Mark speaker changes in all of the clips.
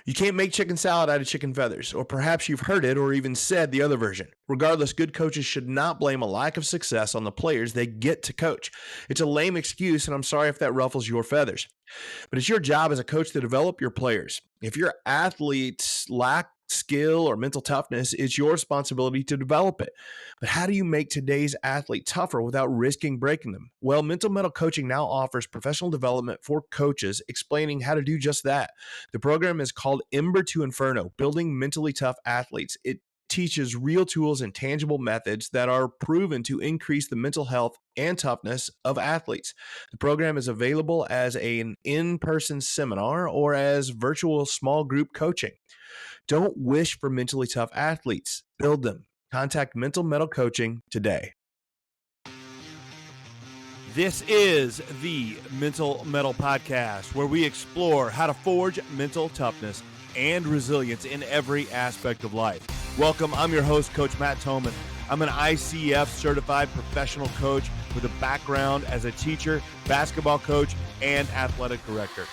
Speaker 1: You can't make chicken salad out of chicken feathers, or perhaps you've heard it or even said the other version. Regardless, good coaches should not blame a lack of success on the players they get to coach. It's a lame excuse, and I'm sorry if that ruffles your feathers. But it's your job as a coach to develop your players. If your athletes lack skill or mental toughness, it's your responsibility to develop it. But how do you make today's athlete tougher without risking breaking them? Well, Mental Mettle Coaching now offers professional development for coaches, explaining how to do just that. The program is called Ember to Inferno, Building Mentally Tough Athletes. It teaches real tools and tangible methods that are proven to increase the mental health and toughness of athletes. The program is available as an in-person seminar or as virtual small group coaching. Don't wish for mentally tough athletes. Build them. Contact Mental Mettle Coaching today. This is the Mental Mettle Podcast, where we explore how to forge mental toughness and resilience in every aspect of life. Welcome. I'm your host, Coach Matt Thomann. I'm an ICF certified professional coach with a background as a teacher, basketball coach, and athletic director.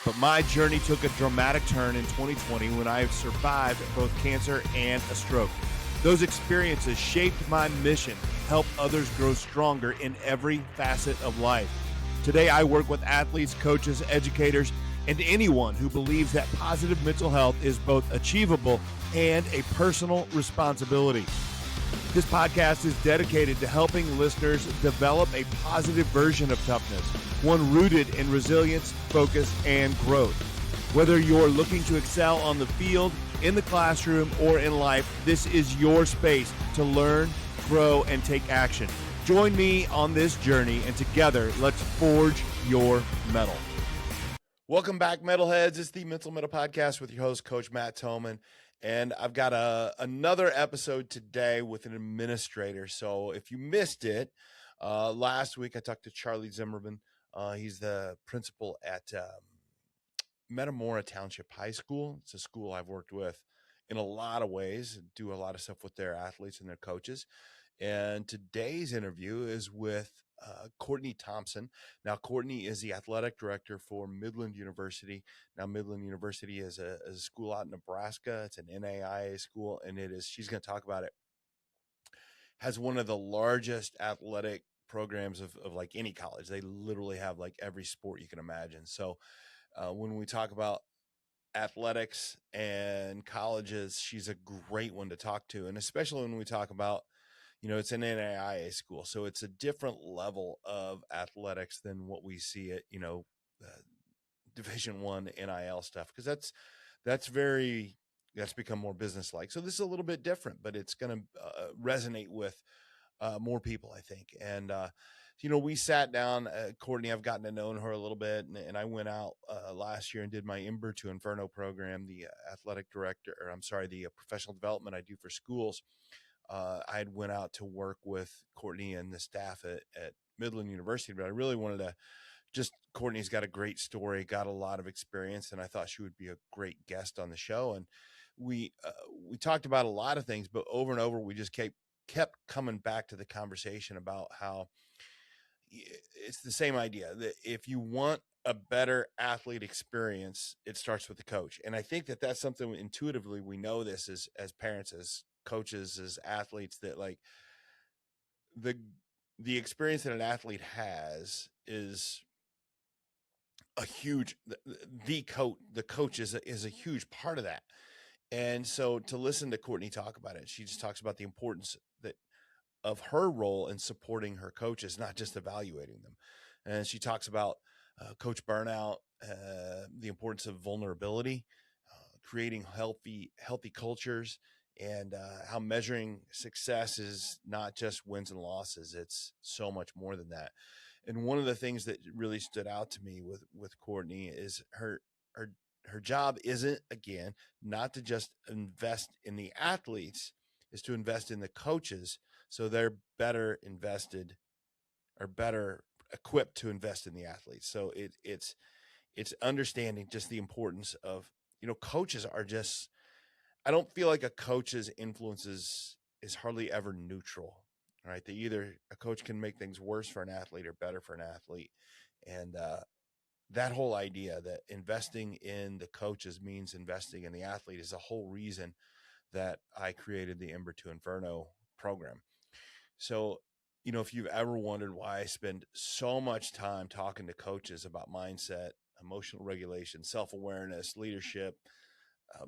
Speaker 1: But my journey took a dramatic turn in 2020 when I survived both cancer and a stroke. Those experiences shaped my mission, help others grow stronger in every facet of life. Today, I work with athletes, coaches, educators, and anyone who believes that positive mental health is both achievable and a personal responsibility. This podcast is dedicated to helping listeners develop a positive version of toughness, one rooted in resilience, focus, and growth. Whether you're looking to excel on the field, in the classroom, or in life, this is your space to learn, grow, and take action. Join me on this journey, and together, let's forge your mettle. Welcome back, Metalheads. It's the Mental Mettle Podcast with your host, Coach Matt Thomann. And I've got another episode today with an administrator. So if you missed it, last week I talked to Charlie Zimmerman. He's the principal at Metamora Township High School. It's a school I've worked with in a lot of ways, do a lot of stuff with their athletes and their coaches. And today's interview is with Courtney Thomsen. Now, Courtney is the athletic director for Midland University. Now, Midland University is a school out in Nebraska. It's an NAIA school, and she's going to talk about it, has one of the largest athletic programs of like any college. They literally have like every sport you can imagine. So when we talk about athletics and colleges, she's a great one to talk to. And especially when we talk about, it's an NAIA school, so it's a different level of athletics than what we see at, Division I NIL stuff, because that's become more business-like. So this is a little bit different, but it's going to resonate with more people, I think. And, we sat down, Courtney, I've gotten to know her a little bit, and I went out last year and did my Ember to Inferno program, the the professional development I do for schools. I had went out to work with Courtney and the staff at Midland University, but I really wanted to Courtney's got a great story, got a lot of experience, and I thought she would be a great guest on the show. And we talked about a lot of things, but over and over, we just kept coming back to the conversation about how it's the same idea that if you want a better athlete experience, it starts with the coach. And I think that that's something intuitively we know this as parents, as coaches, as athletes, that like the experience that an athlete has is a huge, the coach is a huge part of that. And so to listen to Courtney talk about it, she just talks about the importance of her role in supporting her coaches, not just evaluating them. And she talks about coach burnout, the importance of vulnerability, creating healthy cultures, and how measuring success is not just wins and losses. It's so much more than that. And one of the things that really stood out to me with Courtney is her job isn't, again, not to just invest in the athletes, is to invest in the coaches so they're better invested or better equipped to invest in the athletes. So it's understanding just the importance of, coaches are just, I don't feel like a coach's influence is hardly ever neutral, right? A coach can make things worse for an athlete or better for an athlete. And that whole idea that investing in the coaches means investing in the athlete is the whole reason that I created the Ember to Inferno program. So, if you've ever wondered why I spend so much time talking to coaches about mindset, emotional regulation, self-awareness, leadership,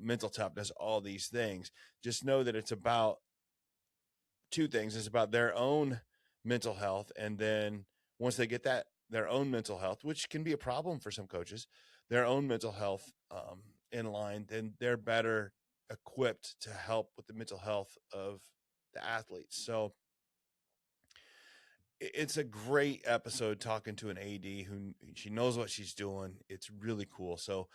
Speaker 1: mental toughness, all these things, just know that it's about two things. It's about their own mental health. And then once they get their own mental health, which can be a problem for some coaches, their own mental health in line, then they're better equipped to help with the mental health of the athletes. So it's a great episode talking to an AD who she knows what she's doing. It's really cool. So,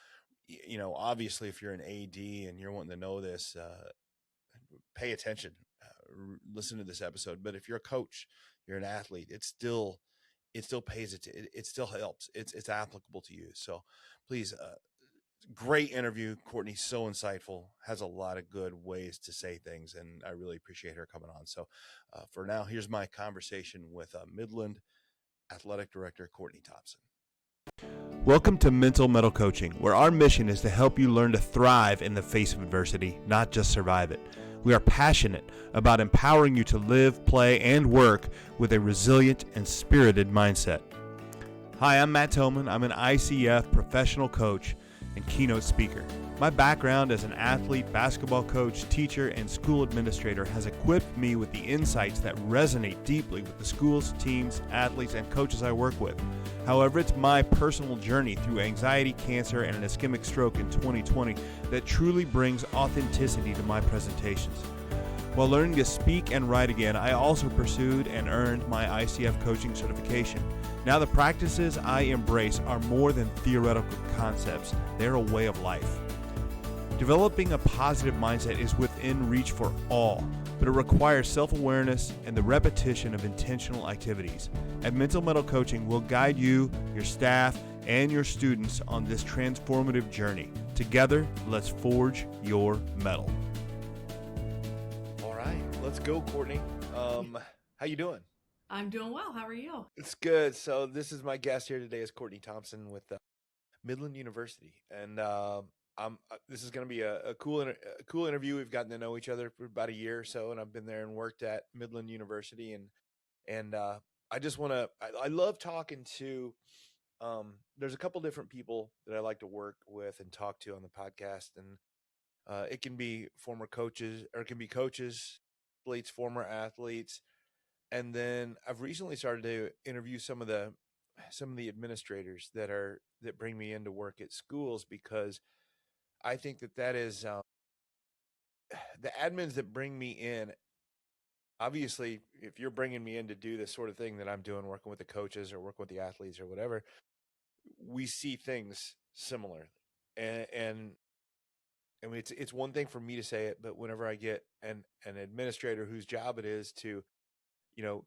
Speaker 1: obviously if you're an AD and you're wanting to know this, pay attention, listen to this episode. But if you're a coach, you're an athlete, it still pays it. It still helps. It's applicable to you. So please, great interview. Courtney's so insightful, has a lot of good ways to say things, and I really appreciate her coming on. So for now, here's my conversation with Midland Athletic Director Courtney Thomsen. Welcome to Mental Mettle Coaching, where our mission is to help you learn to thrive in the face of adversity, not just survive it. We are passionate about empowering you to live, play, and work with a resilient and spirited mindset. Hi, I'm Matt Thomann. I'm an ICF professional coach and keynote speaker. My background as an athlete, basketball coach, teacher, and school administrator has equipped me with the insights that resonate deeply with the schools, teams, athletes, and coaches I work with. However, it's my personal journey through anxiety, cancer, and an ischemic stroke in 2020 that truly brings authenticity to my presentations. While learning to speak and write again, I also pursued and earned my ICF coaching certification. Now the practices I embrace are more than theoretical concepts. They're a way of life. Developing a positive mindset is within reach for all, but it requires self-awareness and the repetition of intentional activities. At Mental Mettle Coaching, we'll guide you, your staff, and your students on this transformative journey. Together, let's forge your mettle. All right, let's go, Courtney. How you doing?
Speaker 2: I'm doing well. How are you?
Speaker 1: It's good. So this is my guest here today is Courtney Thomsen with Midland University, and this is going to be a cool interview. We've gotten to know each other for about a year or so, and I've been there and worked at Midland University, and I just want to. I love talking to. There's a couple different people that I like to work with and talk to on the podcast, and it can be former coaches, or it can be coaches, athletes, former athletes. And then I've recently started to interview some of the administrators that bring me in to work at schools, because I think that is the admins that bring me in. Obviously, if you're bringing me in to do this sort of thing that I'm doing, working with the coaches or working with the athletes or whatever, we see things similar. And I mean, it's one thing for me to say it, but whenever I get an administrator whose job it is to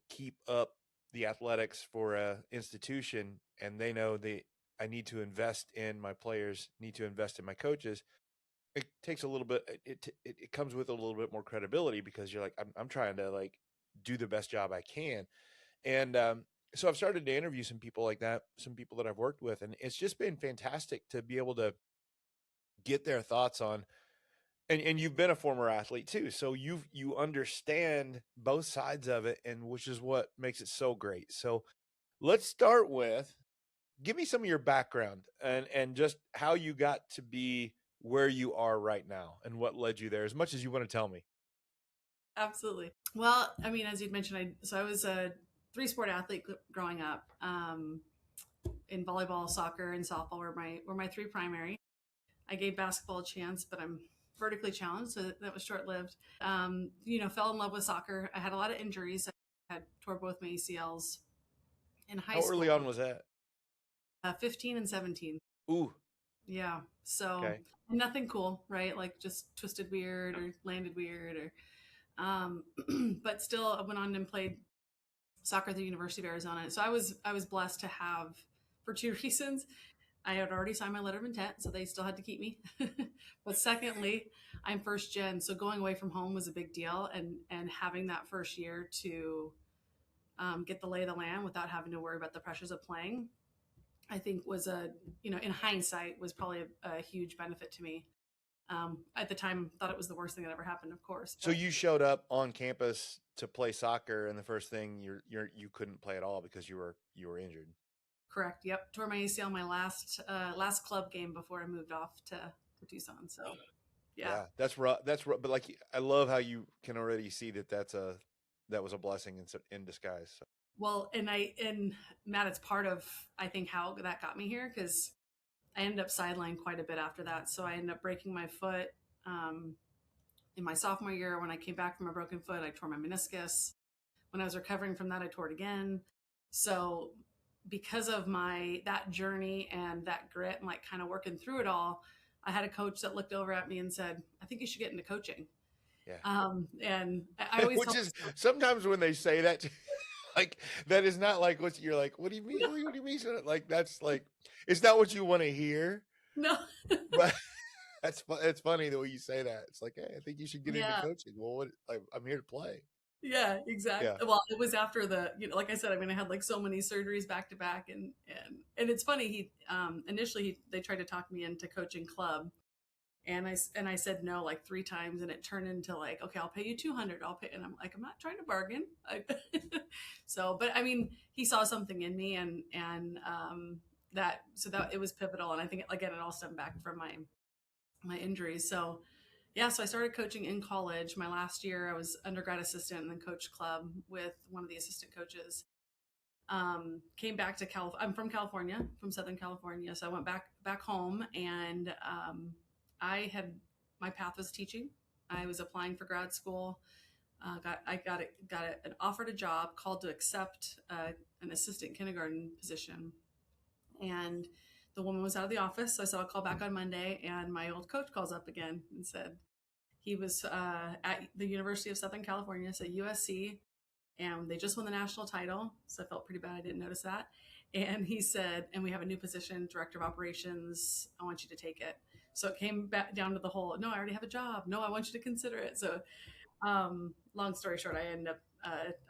Speaker 1: keep up the athletics for a institution, and they know I need to invest in my players, need to invest in my coaches, it takes a little bit, it comes with a little bit more credibility, because you're like, I'm trying to like do the best job I can. And so I've started to interview some people like that, some people that I've worked with, and it's just been fantastic to be able to get their thoughts on. And you've been a former athlete too, so you understand both sides of it, and which is what makes it so great. So let's start with, give me some of your background and just how you got to be where you are right now and what led you there, as much as you want to tell me.
Speaker 2: Absolutely. Well, I mean, as you'd mentioned, I was a 3-sport athlete growing up. In volleyball, soccer, and softball were my 3 primary. I gave basketball a chance, but I'm vertically challenged, so that was short-lived. Fell in love with soccer. I had a lot of injuries. I had tore both my ACLs in high school.
Speaker 1: How early on was that?
Speaker 2: 15 and 17.
Speaker 1: Ooh.
Speaker 2: Yeah. So
Speaker 1: okay.
Speaker 2: Nothing cool, right? Like just twisted weird or landed weird, or but still I went on and played soccer at the University of Arizona. So I was blessed to have, for 2 reasons. I had already signed my letter of intent, so they still had to keep me. But secondly, I'm first gen, so going away from home was a big deal, and having that first year to get the lay of the land without having to worry about the pressures of playing I think was in hindsight was probably a huge benefit to me. At the time, thought it was the worst thing that ever happened, of course.
Speaker 1: So you showed up on campus to play soccer, and the first thing you couldn't play at all because you were injured.
Speaker 2: Correct. Yep. Tore my ACL my last club game before I moved off to Tucson. So yeah.
Speaker 1: That's rough. That's rough. But like, I love how you can already see that that was a blessing in disguise. So.
Speaker 2: Well, and Matt, it's part of, I think, how that got me here, because I ended up sidelined quite a bit after that. So I ended up breaking my foot in my sophomore year. When I came back from a broken foot, I tore my meniscus. When I was recovering from that, I tore it again. So because of that journey and that grit and like kind of working through it all, I had a coach that looked over at me and said, "I think you should get into coaching."
Speaker 1: Yeah.
Speaker 2: And I always,
Speaker 1: which is sometimes when they say that, like, that is not like what you're like, what do you mean? No. What do you mean? Like, that's like, it's not what you want to hear.
Speaker 2: No.
Speaker 1: But it's funny the way you say that. It's like, hey, I think you should get into coaching. Well, I'm here to play.
Speaker 2: Yeah, exactly. Yeah. Well, it was after like I said, I mean, I had like so many surgeries back to back, and it's funny. He initially they tried to talk me into coaching club, and I said no like 3 times, and it turned into like, okay, I'll pay you $200. I'll pay, and I'm like, I'm not trying to bargain. So, but I mean, he saw something in me, and that it was pivotal, and I think again it all stemmed back from my injuries. So. Yeah, so I started coaching in college. My last year, I was undergrad assistant and then coached club with one of the assistant coaches. Came back to California. I'm from California, from Southern California. So I went back home, and my path was teaching. I was applying for grad school. I got an offered a job, called to accept an assistant kindergarten position, and the woman was out of the office. So I said, I'll call back on Monday. And my old coach calls up again and said, he was at the University of Southern California, so USC, and they just won the national title. So I felt pretty bad I didn't notice that. And he said, and we have a new position, director of operations. I want you to take it. So it came back down to the whole, no, I already have a job. No, I want you to consider it. So long story short, I ended up,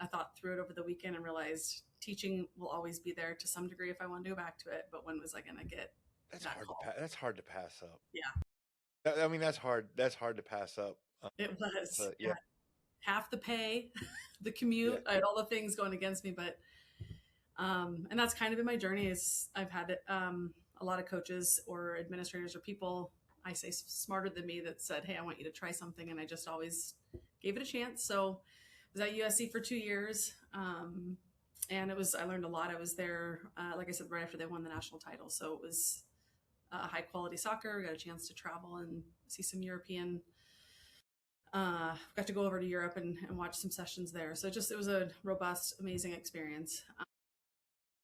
Speaker 2: I thought through it over the weekend and realized teaching will always be there to some degree if I want to go back to it. But when was I going to get
Speaker 1: that's hard to pass up.
Speaker 2: Yeah.
Speaker 1: I mean, that's hard to pass up.
Speaker 2: It was. Yeah. Half the pay, the commute, I had all the things going against me, but and that's kind of been my journey. Is I've had a lot of coaches or administrators or people, I say, smarter than me that said, hey, I want you to try something, and I just always gave it a chance. So I was at USC for 2 years, and I learned a lot. I was there, like I said, right after they won the national title, so it was high quality soccer. Got a chance to travel and see some European. Got to go over to Europe and watch some sessions there. So it was a robust, amazing experience.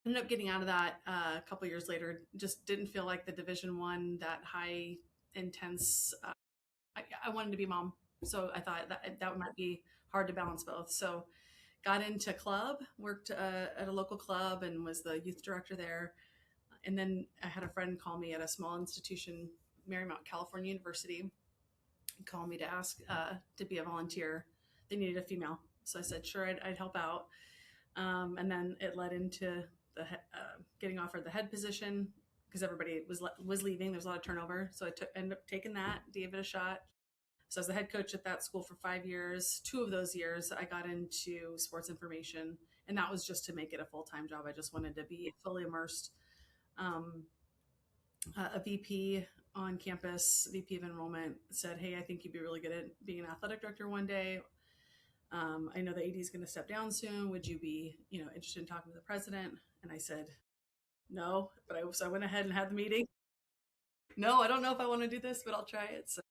Speaker 2: Ended up getting out of that a couple years later. Just didn't feel like the Division I, that high, intense. I wanted to be a mom, so I thought that might be hard to balance both. So got into club, worked at a local club, and was the youth director there. And then I had a friend call me at a small institution, Marymount California University, call me to ask to be a volunteer. They needed a female, so I said sure, I'd help out. And then it led into the getting offered the head position because everybody was leaving. There was a lot of turnover, so I ended up taking that, gave it a shot. So I was the head coach at that school for 5 years. 2 of those years, I got into sports information, and that was just to make it a full-time job. I just wanted to be fully immersed. A VP on campus, VP of enrollment, said, hey, I think you'd be really good at being an athletic director one day. I know the AD is going to step down soon. Would you be, interested in talking to the president? And I said, no, but I went ahead and had the meeting. No, I don't know if I want to do this, but I'll try it. So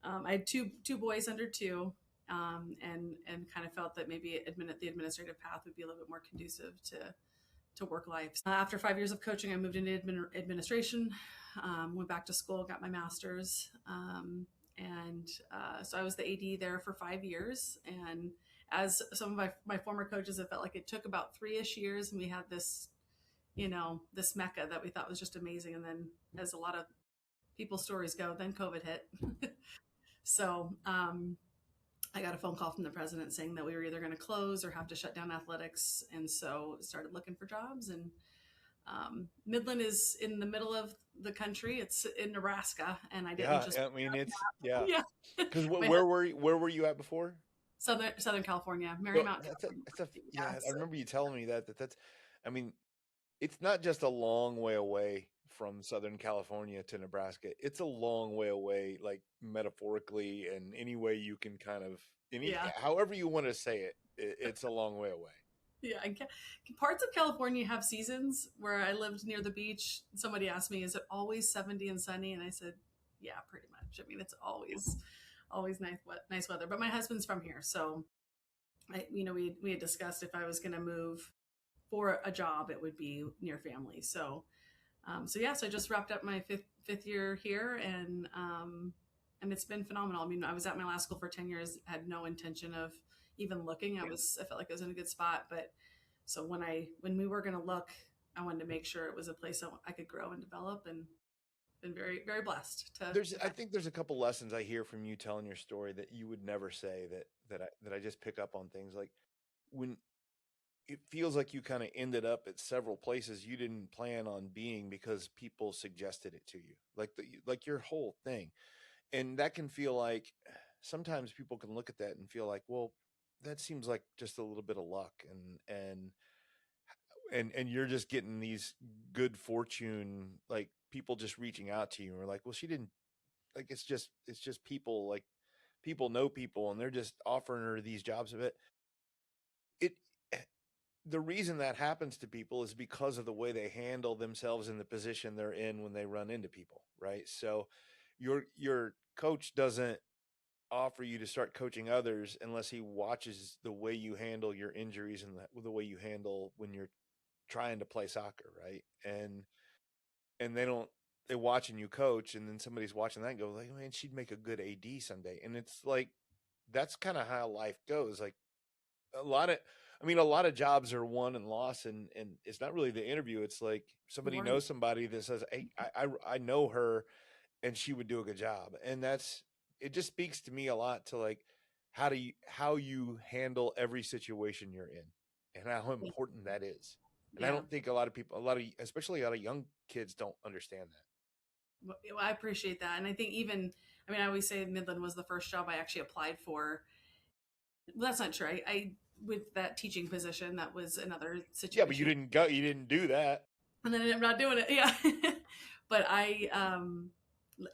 Speaker 2: I had two boys under 2, and kind of felt that maybe the administrative path would be a little bit more conducive to work life. After 5 years of coaching, I moved into administration, went back to school, got my master's. So I was the AD there for 5 years. And as some of my former coaches, it felt like it took about 3-ish years. And we had this, this mecca that we thought was just amazing. And then as a lot of people's stories go, then COVID hit. So I got a phone call from the president saying that we were either going to close or have to shut down athletics. And so started looking for jobs, and Midland is in the middle of the country. It's in Nebraska, and I didn't
Speaker 1: Yeah,
Speaker 2: just
Speaker 1: I mean yeah.
Speaker 2: yeah.
Speaker 1: Because
Speaker 2: My
Speaker 1: where were you at before?
Speaker 2: Southern California,
Speaker 1: So
Speaker 2: Marymount,
Speaker 1: that's a
Speaker 2: California. Yeah,
Speaker 1: yeah. I
Speaker 2: so
Speaker 1: remember you telling me that's. I mean, it's not just a long way away from Southern California to Nebraska. It's a long way away, like metaphorically, and any way you can kind of
Speaker 2: yeah,
Speaker 1: however you want to say it, it's a long way away.
Speaker 2: yeah. Parts of California have seasons. Where I lived near the beach, somebody asked me, "Is it always 70 and sunny?" And I said, "Yeah, pretty much. I mean, it's always nice weather." But my husband's from here, so we had discussed if I was going to move for a job, it would be near family. So I just wrapped up my fifth year here, and it's been phenomenal. I mean, I was at my last school for 10 years, had no intention of even looking. I felt like I was in a good spot, but so when we were going to look, I wanted to make sure it was a place I could grow and develop, and been very, very blessed to.
Speaker 1: I think there's a couple lessons I hear from you telling your story that you would never say that I just pick up on things like when it feels like you kind of ended up at several places you didn't plan on being because people suggested it to you, like your whole thing. And that can feel like sometimes people can look at that and feel like, well, that seems like just a little bit of luck, and you're just getting these good fortune, like people just reaching out to you and we're like, well, she didn't, like, it's just people, like people know people and they're just offering her these jobs of it. The reason that happens to people is because of the way they handle themselves in the position they're in when they run into people, right? So your coach doesn't offer you to start coaching others unless he watches the way you handle your injuries and the way you handle when you're trying to play soccer, right? And they're watching you coach, and then somebody's watching that and go like, man, she'd make a good AD someday. And it's like that's kind of how life goes. Like a lot of a lot of jobs are won and lost, and it's not really the interview. It's like somebody
Speaker 2: Right.
Speaker 1: knows somebody that says, hey, I know her and she would do a good job. And it just speaks to me a lot to like how you handle every situation you're in and how important that is. And I
Speaker 2: Yeah.
Speaker 1: don't think especially a lot of young kids don't understand that.
Speaker 2: Well, I appreciate that. And I think I always say Midland was the first job I actually applied for. Well, that's not true. I with that teaching position, that was another
Speaker 1: Yeah, but
Speaker 2: situation.
Speaker 1: you didn't do that.
Speaker 2: And then I ended up not doing it. Yeah. But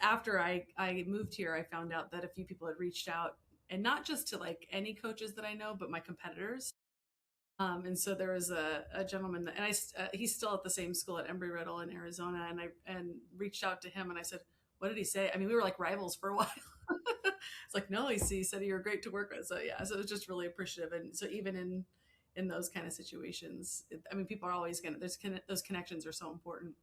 Speaker 2: after I moved here, I found out that a few people had reached out, and not just to like any coaches that I know, but my competitors. And so there was a gentleman that, and he's still at the same school at Embry-Riddle in Arizona. And I reached out to him and I said, what did he say? I mean, we were like rivals for a while. It's like, no, he said you were great to work with. So yeah, so it was just really appreciative. And so even in those kind of situations, people are always those connections are so important.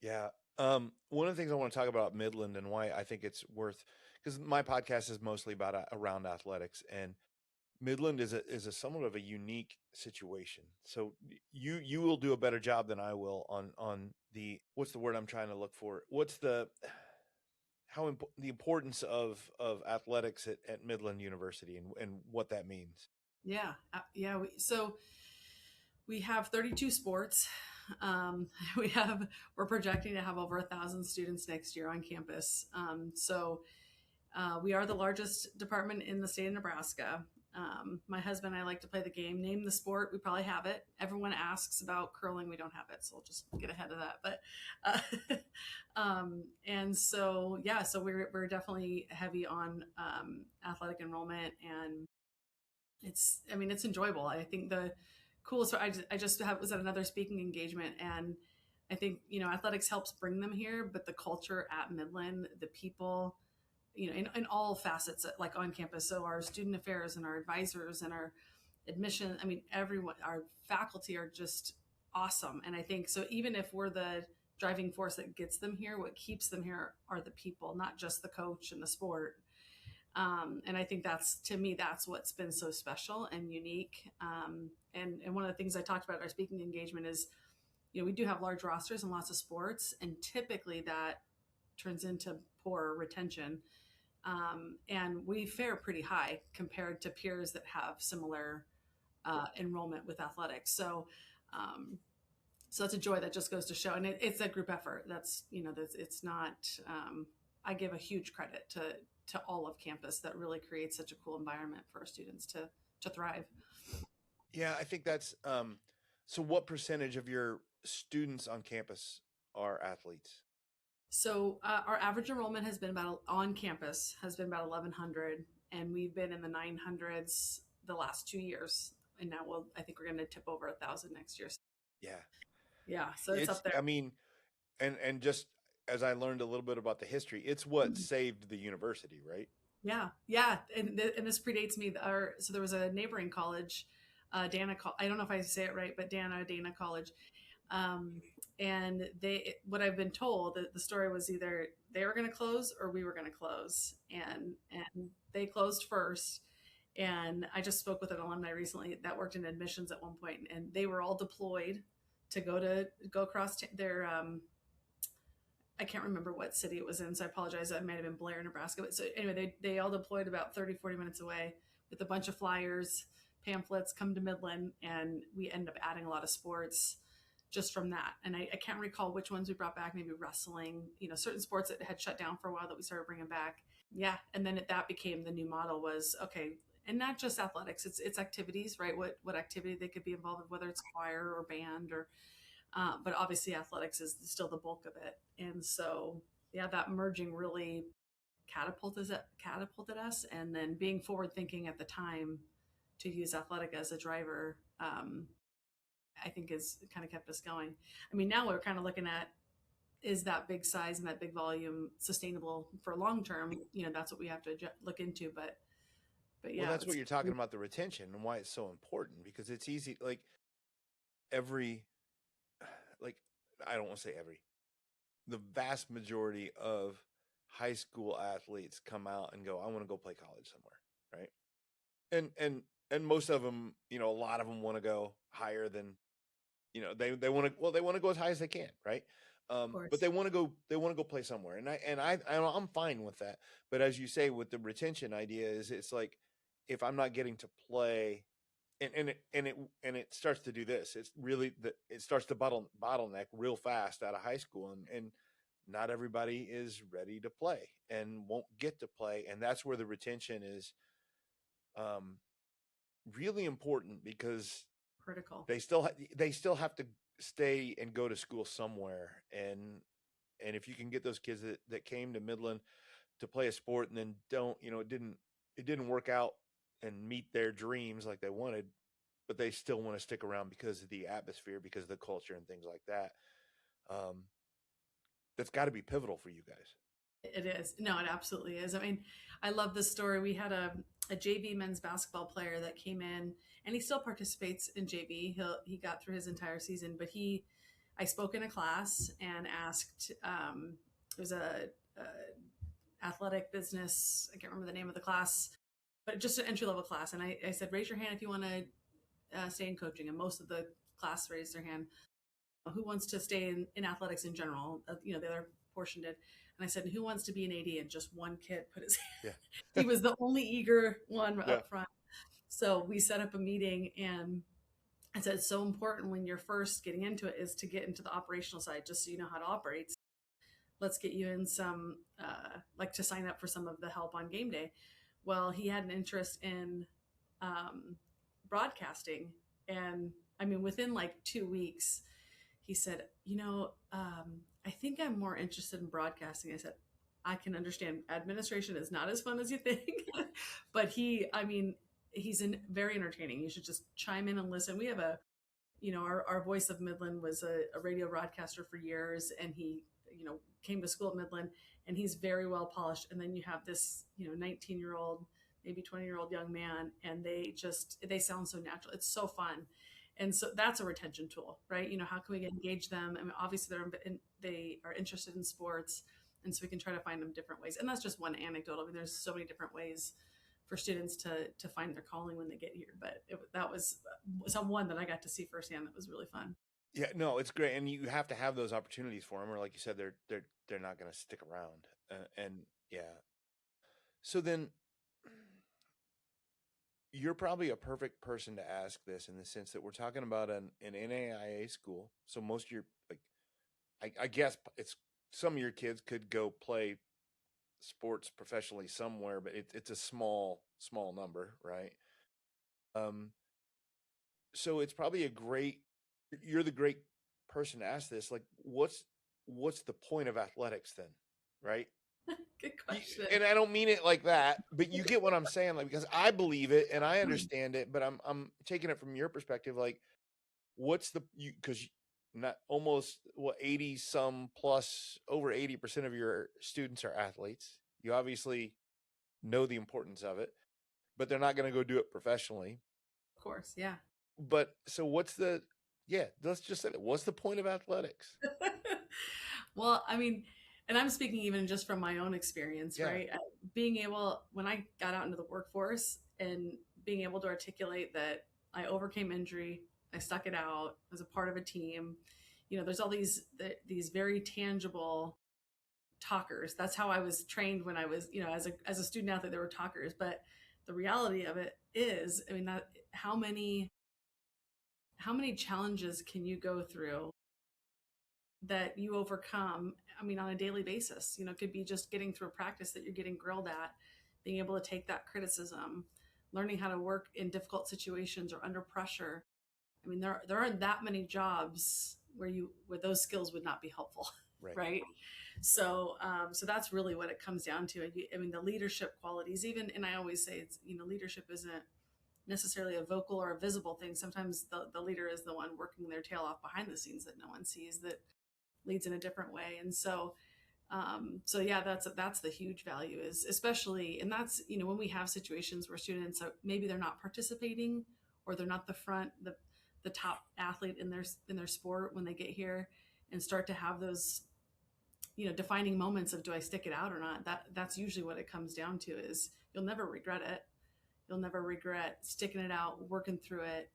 Speaker 1: Yeah. One of the things I want to talk about Midland and why I think it's worth, because my podcast is mostly about around athletics, and Midland is a somewhat of a unique situation. So you will do a better job than I will on the, what's the word I'm trying to look for? What's the the importance of athletics at Midland University and what that means.
Speaker 2: Yeah. Yeah. So we have 32 sports. Um, we're projecting to have over 1,000 students next year on campus. We are the largest department in the state of Nebraska. My husband and I like to play the game. Name the sport. We probably have it. Everyone asks about curling. We don't have it, so we'll just get ahead of that. But so we're definitely heavy on athletic enrollment, and it's enjoyable. I think the coolest. I just was at another speaking engagement, and I think athletics helps bring them here, but the culture at Midland, the people, in all facets, like on campus. So our student affairs and our advisors and our admission, everyone, our faculty are just awesome. And I think so, even if we're the driving force that gets them here, what keeps them here are the people, not just the coach and the sport. And I think to me, that's what's been so special and unique. And one of the things I talked about at our speaking engagement is, we do have large rosters and lots of sports, and typically that turns into poor retention. And we fare pretty high compared to peers that have similar enrollment with athletics. So So that's a joy that just goes to show. And it's a group effort. It's not, I give a huge credit to all of campus that really creates such a cool environment for our students to thrive.
Speaker 1: Yeah, I think that's so what percentage of your students on campus are athletes?
Speaker 2: So our average enrollment has been on campus has been about 1,100, and we've been in the 900s the last 2 years, and now I think we're going to tip over 1,000 next year.
Speaker 1: Yeah.
Speaker 2: Yeah, so it's up there.
Speaker 1: I mean, and just as I learned a little bit about the history, it's what saved the university, right?
Speaker 2: Yeah, and this predates me. So there was a neighboring college, Dana. I don't know if I say it right, but Dana College. And what I've been told, that the story was either they were going to close or we were going to close, and they closed first. And I just spoke with an alumni recently that worked in admissions at one point, and they were all deployed to go across their I can't remember what city it was in, so I apologize. It might have been Blair, Nebraska. But so anyway, they all deployed about 30, 40 minutes away with a bunch of flyers, pamphlets, come to Midland, and we ended up adding a lot of sports just from that. And I can't recall which ones we brought back, maybe wrestling, certain sports that had shut down for a while that we started bringing back. Yeah. And then that became the new model was, okay, and not just athletics, it's activities, right? What activity they could be involved with, whether it's choir or band or but obviously athletics is still the bulk of it. And so, yeah, that merging really catapulted us. And then being forward thinking at the time to use athletic as a driver, I think is kind of kept us going. I mean, now we're kind of looking at, is that big size and that big volume sustainable for long term? That's what we have to look into. But yeah,
Speaker 1: well, that's what you're talking about, the retention and why it's so important, because it's easy. Like I don't want to say the vast majority of high school athletes come out and go, I want to go play college somewhere. Right. And most of them, a lot of them want to go higher than, they want to go as high as they can. Right. But they want to go play somewhere. And I'm fine with that. But as you say, with the retention idea is it's like, if I'm not getting to play, and it starts to do this, it's really it starts to bottleneck real fast out of high school, and not everybody is ready to play and won't get to play. And that's where the retention is really important, because
Speaker 2: critical.
Speaker 1: They still have to stay and go to school somewhere, and if you can get those kids that came to Midland to play a sport and then it didn't work out and meet their dreams like they wanted, but they still want to stick around because of the atmosphere, because of the culture and things like that. That's got to be pivotal for you guys.
Speaker 2: It is. No, it absolutely is. I mean, I love this story. We had a JV men's basketball player that came in, and he still participates in JV. He got through his entire season, but I spoke in a class and asked, it was a athletic business. I can't remember the name of the class, but just an entry level class. And I said, raise your hand if you want to stay in coaching. And most of the class raised their hand. Who wants to stay in athletics in general? The other portion did. And I said, who wants to be an AD? And just one kid put his hand. Yeah. He was the only eager one up front. So we set up a meeting, and I said, it's so important when you're first getting into it is to get into the operational side, just so you know how to operate. Let's get you in some, to sign up for some of the help on game day. Well, he had an interest in broadcasting. And I mean, within 2 weeks, he said, I think I'm more interested in broadcasting. I said, I can understand administration is not as fun as you think, but he's very entertaining. You should just chime in and listen. We have our voice of Midland was a radio broadcaster for years, and he, came to school at Midland, and he's very well polished. And then you have this, 19-year-old, maybe 20-year-old young man, and they sound so natural. It's so fun. And so that's a retention tool, right? How can we engage them? I mean, obviously they are interested in sports, and so we can try to find them different ways. And that's just one anecdote. I mean, there's so many different ways for students to find their calling when they get here. But that was someone that I got to see firsthand. That was really fun.
Speaker 1: Yeah, no, it's great, and you have to have those opportunities for them, or like you said, they're not going to stick around. And yeah, so then you're probably a perfect person to ask this in the sense that we're talking about an NAIA school. So most of your, like, I guess it's some of your kids could go play sports professionally somewhere, but it's a small number, right? Um, so it's probably you're the great person to ask this. Like, what's the point of athletics then, right?
Speaker 2: Good question.
Speaker 1: And I don't mean it like that, but you get what I'm saying, like, because I believe it and I understand it, but I'm taking it from your perspective, like, what's the you because not almost what 80 some plus over 80% of your students are athletes. You obviously know the importance of it, but they're not going to go do it professionally.
Speaker 2: Of course, yeah.
Speaker 1: But so let's just say that. What's the point of athletics?
Speaker 2: Well, I mean, and I'm speaking even just from my own experience,
Speaker 1: Yeah.
Speaker 2: right? Being able, when I got out into the workforce and being able to articulate that I overcame injury, I stuck it out as a part of a team. There's all these very tangible talkers. That's how I was trained when I was, as a student athlete, there were talkers. But the reality of it is, I mean, that how many challenges can you go through that you overcome, I mean, on a daily basis? It could be just getting through a practice that you're getting grilled at, being able to take that criticism, learning how to work in difficult situations or under pressure. I mean, there aren't that many jobs where those skills would not be helpful. Right. So that's really what it comes down to. I mean, the leadership qualities, even, and I always say it's, leadership isn't necessarily a vocal or a visible thing. Sometimes the leader is the one working their tail off behind the scenes that no one sees, that leads in a different way. And so yeah, that's the huge value, is especially, and that's, when we have situations where students maybe they're not participating, or they're not the top athlete in their sport when they get here, and start to have those, defining moments of, do I stick it out or not? That's usually what it comes down to, is you'll never regret it. You'll never regret sticking it out, working through it.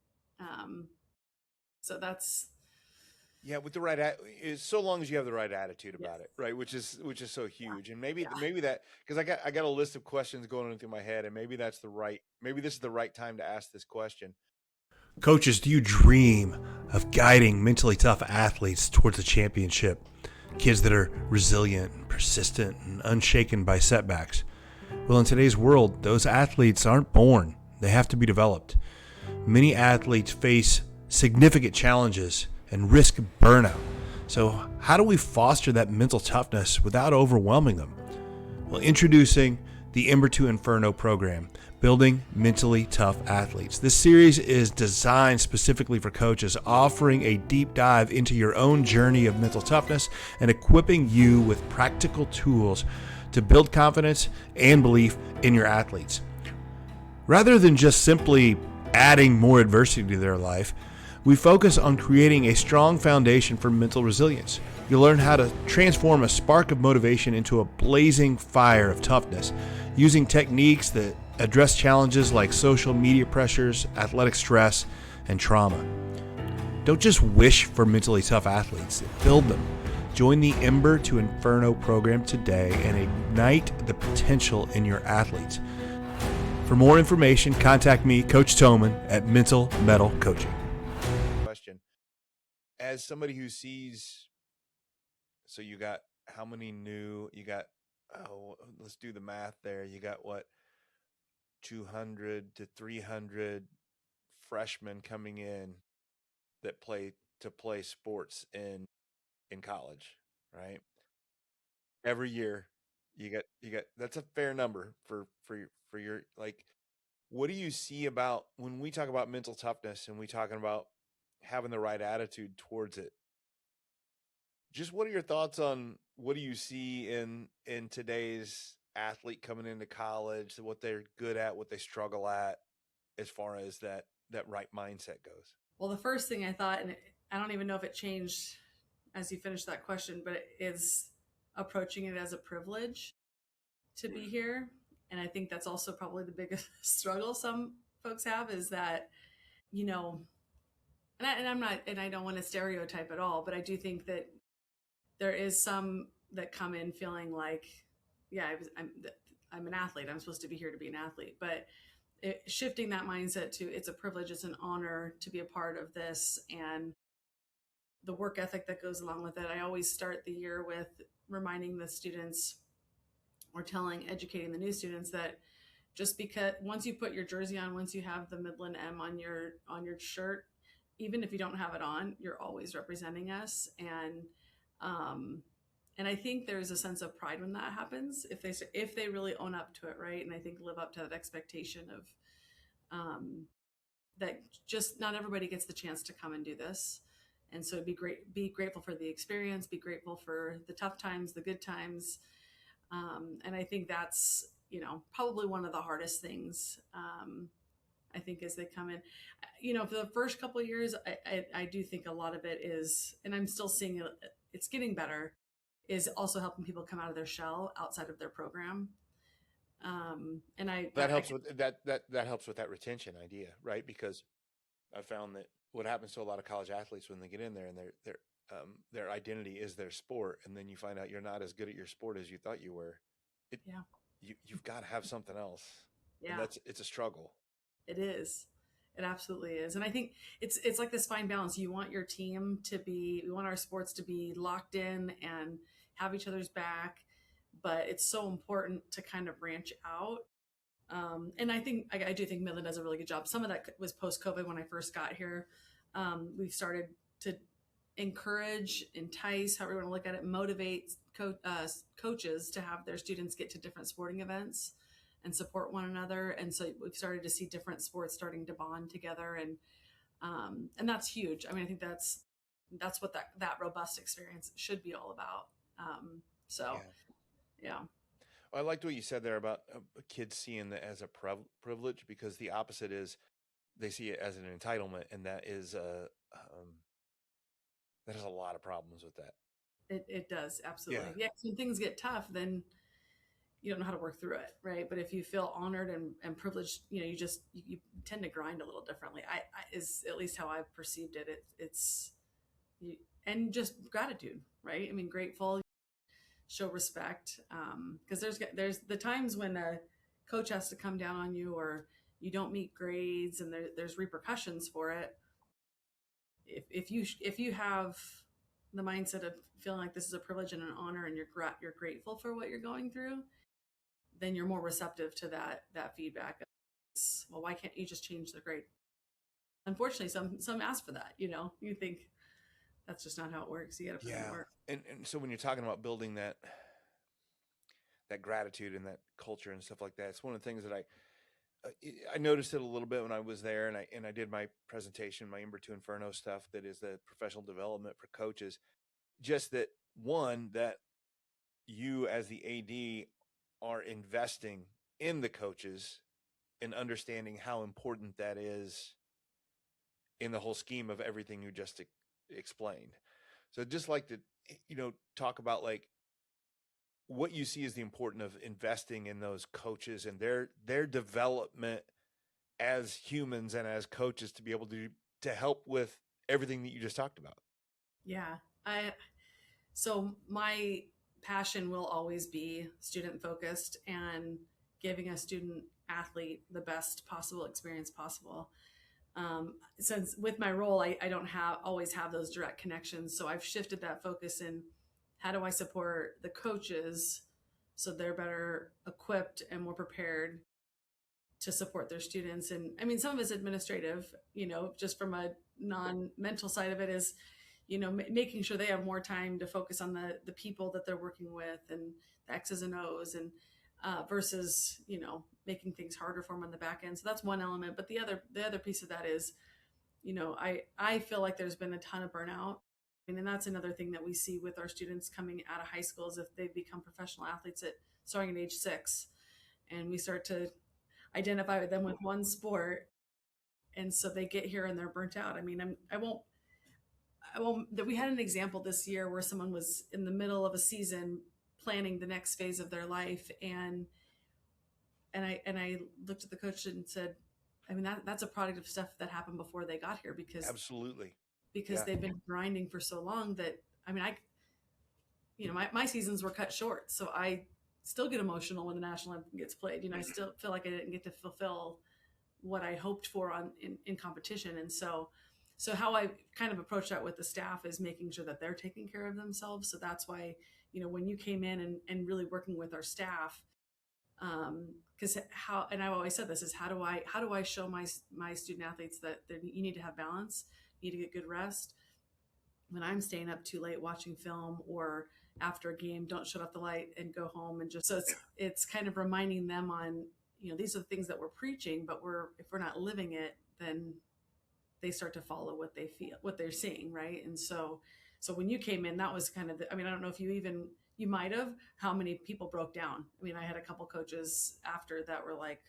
Speaker 2: So that's,
Speaker 1: yeah, with the right so long as you have the right attitude about it, right? Which is so huge. And maybe that, because I got a list of questions going through my head, and maybe this is the right time to ask this question. Coaches, do you dream of guiding mentally tough athletes towards a championship? Kids that are resilient, persistent, and unshaken by setbacks. Well, in today's world, those athletes aren't born. They have to be developed. Many athletes face significant challenges and risk burnout. So how do we foster that mental toughness without overwhelming them? Well, introducing the Ember to Inferno program, Building Mentally Tough Athletes. This series is designed specifically for coaches, offering a deep dive into your own journey of mental toughness and equipping you with practical tools to build confidence and belief in your athletes. Rather than just simply adding more adversity to their life, we focus on creating a strong foundation for mental resilience. You'll learn how to transform a spark of motivation into a blazing fire of toughness, using techniques that address challenges like social media pressures, athletic stress, and trauma. Don't just wish for mentally tough athletes, build them. Join the Ember to Inferno program today and ignite the potential in your athletes. For more information, contact me, Coach Thomann, at Mental Mettle Coaching. Question. As somebody who sees, so you got how many let's do the math there. You got what, 200 to 300 freshmen coming in that play sports in college, right? Every year you got that's a fair number for your, like, what do you see about when we talk about mental toughness and we talking about having the right attitude towards it? Just what are your thoughts on what do you see in today's athlete coming into college, what they're good at, what they struggle at, as far as that right mindset goes?
Speaker 2: Well, the first thing I thought, and I don't even know if it changed as you finished that question, but it is approaching it as a privilege to be here. And I think that's also probably the biggest struggle some folks have, is that, and I don't want to stereotype at all, but I do think that there is some that come in feeling like, yeah, I'm an athlete. I'm supposed to be here to be an athlete. But shifting that mindset to it's a privilege, it's an honor to be a part of this, and the work ethic that goes along with it. I always start the year with reminding the students or educating the new students that just because once you put your jersey on, once you have the Midland M on your shirt, even if you don't have it on, you're always representing us. And I think there's a sense of pride when that happens, if they really own up to it, right? And I think live up to that expectation of that just not everybody gets the chance to come and do this. And so be grateful for the experience, be grateful for the tough times, the good times. And I think that's, probably one of the hardest things, I think, as they come in, for the first couple of years, I do think a lot of it is, and I'm still seeing it, it's getting better, is also helping people come out of their shell outside of their program. And
Speaker 1: that helps with that helps with that retention idea, right? Because I found that what happens to a lot of college athletes when they get in there and their identity is their sport, and then you find out you're not as good at your sport as you thought you were. You've got to have something else. Yeah, and it's a struggle.
Speaker 2: It is. It absolutely is. And I think it's like this fine balance. You want your team we want our sports to be locked in and have each other's back, but it's so important to kind of branch out. And I do think Midland does a really good job. Some of that was post-COVID when I first got here. We've started to encourage, entice, however you want to look at it, motivate coaches to have their students get to different sporting events and support one another. And so we've started to see different sports starting to bond together. And that's huge. I mean, I think that's what that robust experience should be all about. Yeah.
Speaker 1: Well, I liked what you said there about kids seeing that as a privilege, because the opposite is they see it as an entitlement. And that is that has a lot of problems with that.
Speaker 2: It does. Absolutely. Yeah. When things get tough, then you don't know how to work through it. Right. But if you feel honored and privileged, you tend to grind a little differently. I is at least how I've perceived it. And just gratitude, right? I mean, grateful, show respect. Cause there's the times when a coach has to come down on you, or you don't meet grades, and there's repercussions for it. If you have the mindset of feeling like this is a privilege and an honor, and you're grateful for what you're going through, then you're more receptive to that feedback. Well, why can't you just change the grade? Unfortunately, some ask for that. You think that's just not how it works. You got to put it work.
Speaker 1: And so when you're talking about building that gratitude and that culture and stuff like that, it's one of the things that I noticed it a little bit when I was there, and I did my presentation, my Imber to Inferno stuff, that is the professional development for coaches. Just that that you as the AD are investing in the coaches and understanding how important that is in the whole scheme of everything you just explained. So I'd just like to, talk about like what you see as the importance of investing in those coaches and their development as humans and as coaches to be able to help with everything that you just talked about.
Speaker 2: Yeah. So my passion will always be student focused and giving a student athlete the best possible experience possible. Since with my role, I don't always have those direct connections. So I've shifted that focus in how do I support the coaches so they're better equipped and more prepared to support their students. And I mean, some of it's administrative, just from a non-mental side of it is, making sure they have more time to focus on the people that they're working with and the X's and O's, and versus, making things harder for them on the back end. So that's one element. But the other piece of that is, I feel like there's been a ton of burnout. And that's another thing that we see with our students coming out of high school is if they've become professional athletes starting at age 6, and we start to identify with them with one sport. And so they get here and they're burnt out. I mean, we had an example this year where someone was in the middle of a season planning the next phase of their life. And I looked at the coach and said, I mean, that's a product of stuff that happened before they got here, because
Speaker 1: absolutely,
Speaker 2: because they've been grinding for so long that, I mean, my seasons were cut short. So I still get emotional when the national anthem gets played. I still feel like I didn't get to fulfill what I hoped for in competition. And so how I kind of approach that with the staff is making sure that they're taking care of themselves. So that's why, when you came in and really working with our staff, because and I've always said this is how do I show my student athletes that you need to have balance, you need to get good rest. When I'm staying up too late watching film or after a game, don't shut off the light and go home. And just so it's kind of reminding them on, these are the things that we're preaching, but if we're not living it, then they start to follow what they feel, what they're seeing. Right. And so when you came in, that was kind of, I don't know if you might have, how many people broke down. I had a couple coaches after that were like,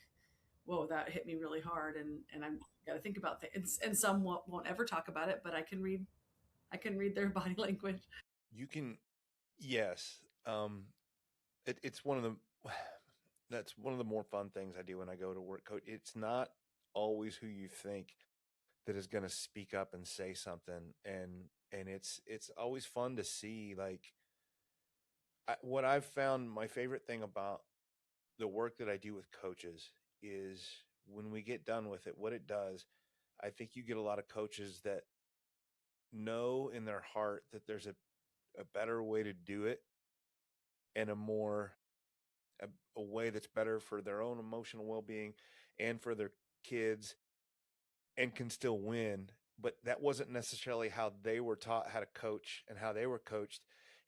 Speaker 2: whoa, that hit me really hard. And I'm got to think about things. And some won't ever talk about it, but I can read their body language.
Speaker 1: You can, yes. It's one of the, that's one of the more fun things I do when I go to work, coach. It's not always who you think that is going to speak up and say something. And it's always fun to see, like, what I've found my favorite thing about the work that I do with coaches is when we get done with it, what it does, I think you get a lot of coaches that know in their heart that there's a better way to do it, and a way that's better for their own emotional well-being and for their kids, and can still win. But that wasn't necessarily how they were taught how to coach and how they were coached.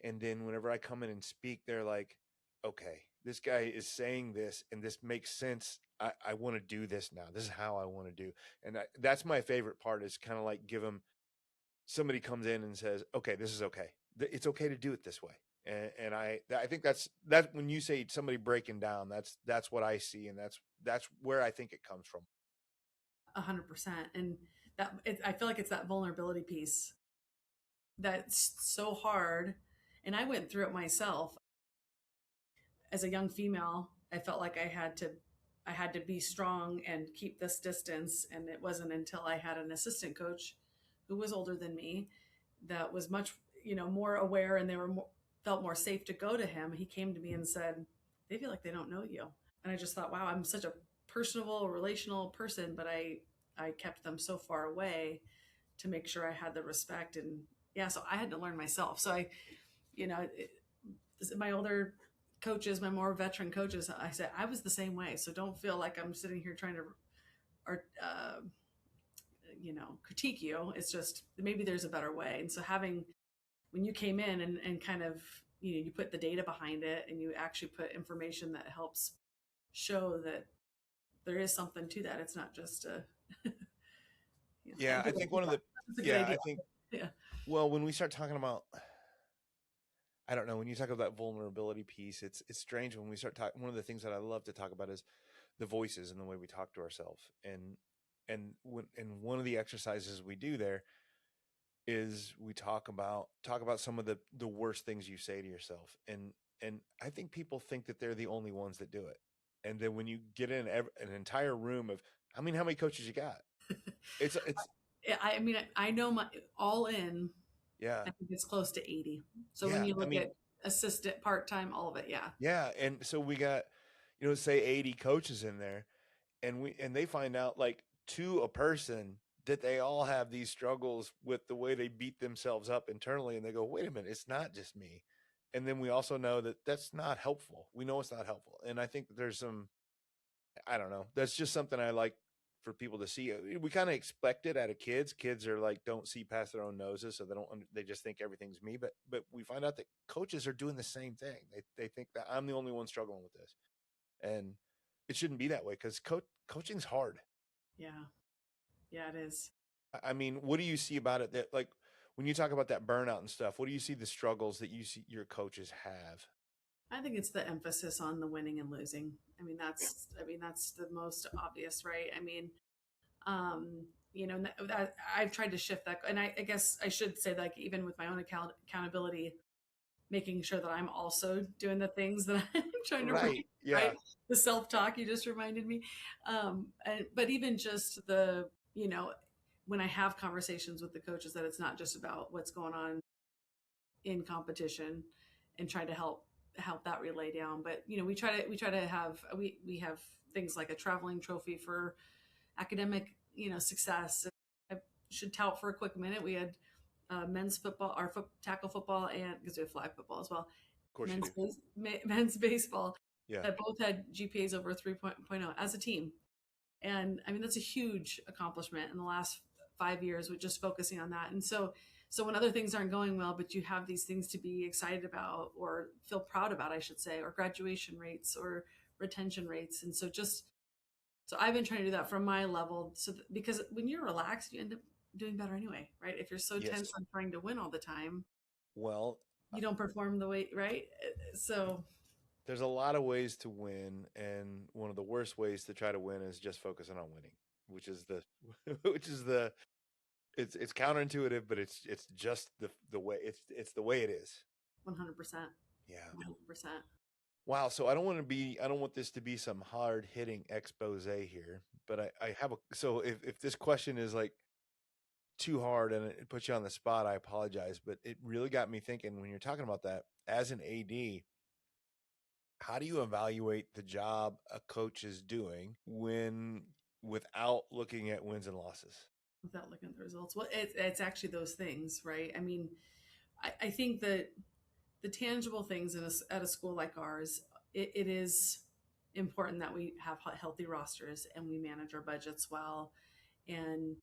Speaker 1: And then whenever I come in and speak, they're like, okay, this guy is saying this and this makes sense. I want to do this now. This is how I want to do. And that's my favorite part, is kind of like somebody comes in and says, okay, this is okay. It's okay to do it this way. And I think that's when you say somebody breaking down, that's what I see. And that's where I think it comes from.
Speaker 2: 100%. And I feel like it's that vulnerability piece that's so hard. And I went through it myself as a young female. I felt like I had to be strong and keep this distance. And it wasn't until I had an assistant coach who was older than me that was much, more aware, and felt more safe to go to him. He came to me and said, they feel like they don't know you. And I just thought, wow, I'm such a personable, relational person, but I kept them so far away to make sure I had the respect. And yeah, so I had to learn myself. So my older coaches, my more veteran coaches, I said, I was the same way. So don't feel like I'm sitting here trying to, critique you. It's just, maybe there's a better way. And so when you came in and kind of, you put the data behind it, and you actually put information that helps show that there is something to that. It's not just
Speaker 1: I think one of the, I think, well, when we start talking about, I don't know, when you talk about that vulnerability piece, it's strange when we start talking. One of the things that I love to talk about is the voices and the way we talk to ourselves. And one of the exercises we do there is we talk about some of the worst things you say to yourself. And I think people think that they're the only ones that do it. And then when you get in an entire room of, how many coaches you got? It's
Speaker 2: I know my all in.
Speaker 1: Yeah.
Speaker 2: I think it's close to 80. So when you look at assistant, part-time, all of it. Yeah.
Speaker 1: Yeah. And so we got, say 80 coaches in there, and they find out, like, to a person, that they all have these struggles with the way they beat themselves up internally. And they go, wait a minute, it's not just me. And then we also know that that's not helpful. We know it's not helpful. And I think that there's some, I don't know, that's just something I like for people to see. We kind of expect it out of kids. Kids are like, don't see past their own noses. So they just think everything's me. But we find out that coaches are doing the same thing. They think that I'm the only one struggling with this. And it shouldn't be that way, because coaching's hard.
Speaker 2: Yeah. Yeah, it is.
Speaker 1: I mean, what do you see about it that, like, when you talk about that burnout and stuff, what do you see the struggles that you see your coaches have?
Speaker 2: I think it's the emphasis on the winning and losing. That's the most obvious, right? I've tried to shift that. And I guess I should say, like, even with my own accountability, making sure that I'm also doing the things that I'm trying to bring,
Speaker 1: yeah.
Speaker 2: Right? The self-talk, you just reminded me. But even just when I have conversations with the coaches, that it's not just about what's going on in competition, and try to help that relay down. But we try to have we have things like a traveling trophy for academic, success. I should tout for a quick minute. We had men's football, our tackle football, and because we have flag football as well,
Speaker 1: Of course you do.
Speaker 2: men's baseball,
Speaker 1: Yeah.
Speaker 2: that both had GPAs over 3.0 as a team. And I mean, that's a huge accomplishment in the last 5 years with just focusing on that. And so when other things aren't going well, but you have these things to be excited about or feel proud about, I should say, or graduation rates or retention rates. And so I've been trying to do that from my level. Because when you're relaxed, you end up doing better anyway, right? If you're so tense on trying to win all the time,
Speaker 1: well,
Speaker 2: you don't perform the way, right? So
Speaker 1: there's a lot of ways to win, and one of the worst ways to try to win is just focusing on winning, which is it's counterintuitive, but it's just the way it's the way it is.
Speaker 2: 100%.
Speaker 1: Yeah.
Speaker 2: 100%.
Speaker 1: Wow. So I don't want this to be some hard hitting expose here, but I have so if this question is like too hard and it puts you on the spot, I apologize, but it really got me thinking when you're talking about that as an AD. How do you evaluate the job a coach is doing without looking at wins and losses?
Speaker 2: Without looking at the results. Well, it's actually those things, right? I mean, I think that the tangible things at a school like ours, it is important that we have healthy rosters and we manage our budgets well, and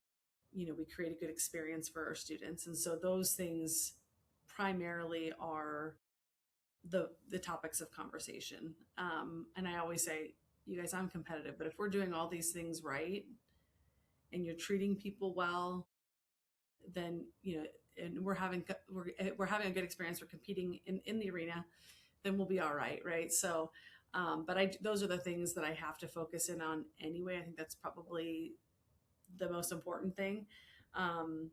Speaker 2: we create a good experience for our students. And so those things primarily are the topics of conversation. And I always say, you guys, I'm competitive, but if we're doing all these things right and you're treating people well, then and we're having a good experience, we're competing in the arena, then we'll be all right. So but those are the things that I have to focus in on anyway. I think that's probably the most important thing.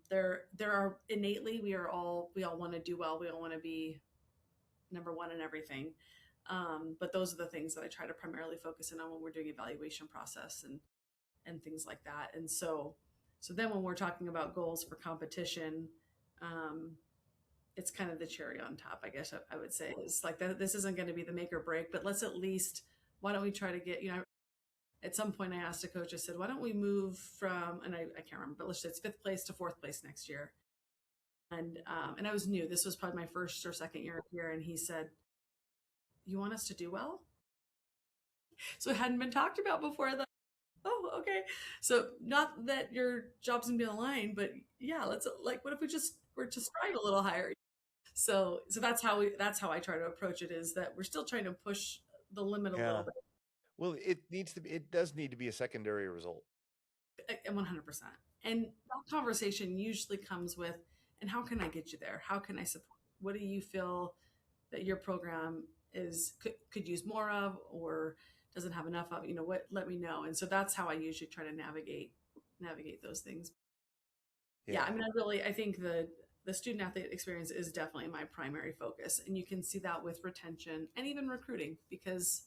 Speaker 2: There are innately, we all want to do well, we all want to be number one in everything, but those are the things that I try to primarily focus in on when we're doing evaluation process and things like that. And so then when we're talking about goals for competition, it's kind of the cherry on top, I guess I would say. It's like that this isn't going to be the make or break, but let's at least, why don't we try to get, at some point I asked a coach, I said, why don't we move from, and I can't remember, but let's say it's 5th place to 4th place next year. And I was new. This was probably my first or second year here. And he said, you want us to do well? So it hadn't been talked about before. I thought, oh, okay. So not that your job's gonna be on the line, but yeah, let's what if we we're to strive a little higher? So that's how I try to approach it, is that we're still trying to push the limit a little bit.
Speaker 1: Well, it does need to be a secondary result.
Speaker 2: 100%. And that conversation usually comes with, and how can I get you there? How can I support? What do you feel that your program could use more of, or doesn't have enough of? What? Let me know. And so that's how I usually try to navigate those things. Yeah, I mean, I think the student athlete experience is definitely my primary focus, and you can see that with retention and even recruiting, because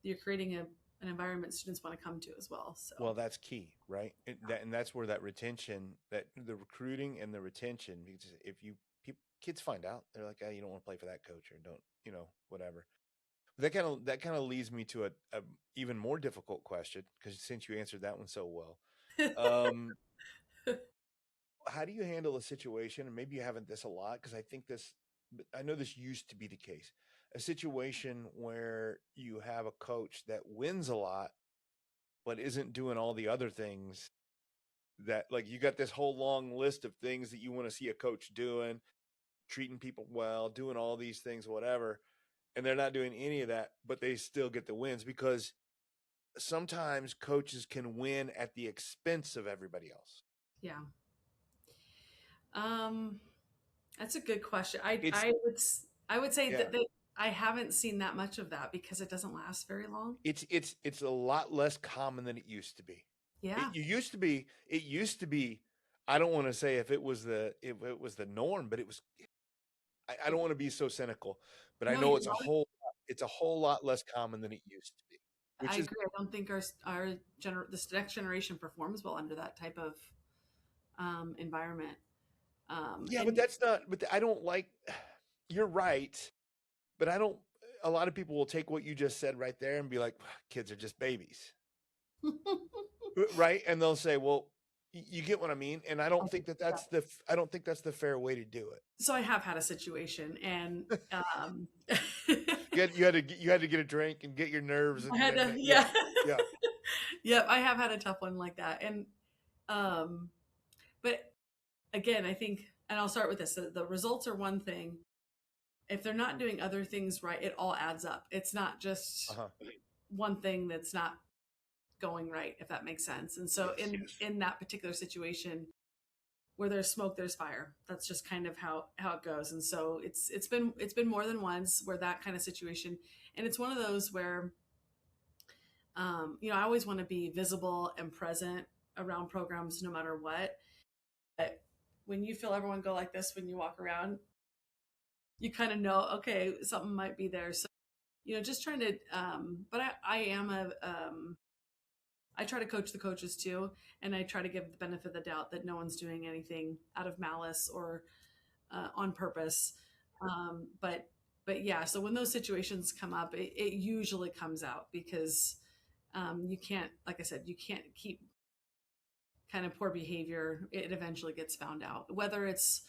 Speaker 2: you're creating an environment students want to come to as well. So,
Speaker 1: well, that's key, right? And that's where that retention, that the recruiting and the retention, because if kids find out, they're like, you don't want to play for that coach, or don't, whatever. That kind of leads me to a even more difficult question, because since you answered that one so well, how do you handle a situation? And maybe you haven't this a lot, because I know this used to be the case. A situation where you have a coach that wins a lot, but isn't doing all the other things that, like, you got this whole long list of things that you want to see a coach doing, treating people well, doing all these things, whatever. And they're not doing any of that, but they still get the wins, because sometimes coaches can win at the expense of everybody else.
Speaker 2: Yeah. That's a good question. I would say that I haven't seen that much of that, because it doesn't last very long.
Speaker 1: It's a lot less common than it used to be.
Speaker 2: Yeah.
Speaker 1: It used to be, I don't want to say if it was the norm, but it was, I don't want to be so cynical, but I know it's a whole lot less common than it used to be.
Speaker 2: I agree. I don't think this next generation performs well under that type of environment.
Speaker 1: But I don't like, you're right, but a lot of people will take what you just said right there and be like, kids are just babies. right? And they'll say, well, you get what I mean? And I don't think I don't think that's the fair way to do it.
Speaker 2: So I have had a situation, and
Speaker 1: You had to get a drink and get your nerves. And,
Speaker 2: I had to,
Speaker 1: yeah.
Speaker 2: Yep, I have had a tough one like that. And but again, I think, and I'll start with this: the results are one thing. If they're not doing other things right, it all adds up. It's not just one thing that's not going right, if that makes sense. And so in that particular situation, where there's smoke, there's fire. That's just kind of how it goes. And so it's been more than once where that kind of situation, and it's one of those where, I always want to be visible and present around programs, no matter what. But when you feel everyone go like this, when you walk around, you kind of know, okay, something might be there. So, just trying to, but I try to coach the coaches too, and I try to give the benefit of the doubt that no one's doing anything out of malice or on purpose. But yeah, so when those situations come up, it usually comes out because you can't, like I said, you can't keep kind of poor behavior. It eventually gets found out. Whether it's,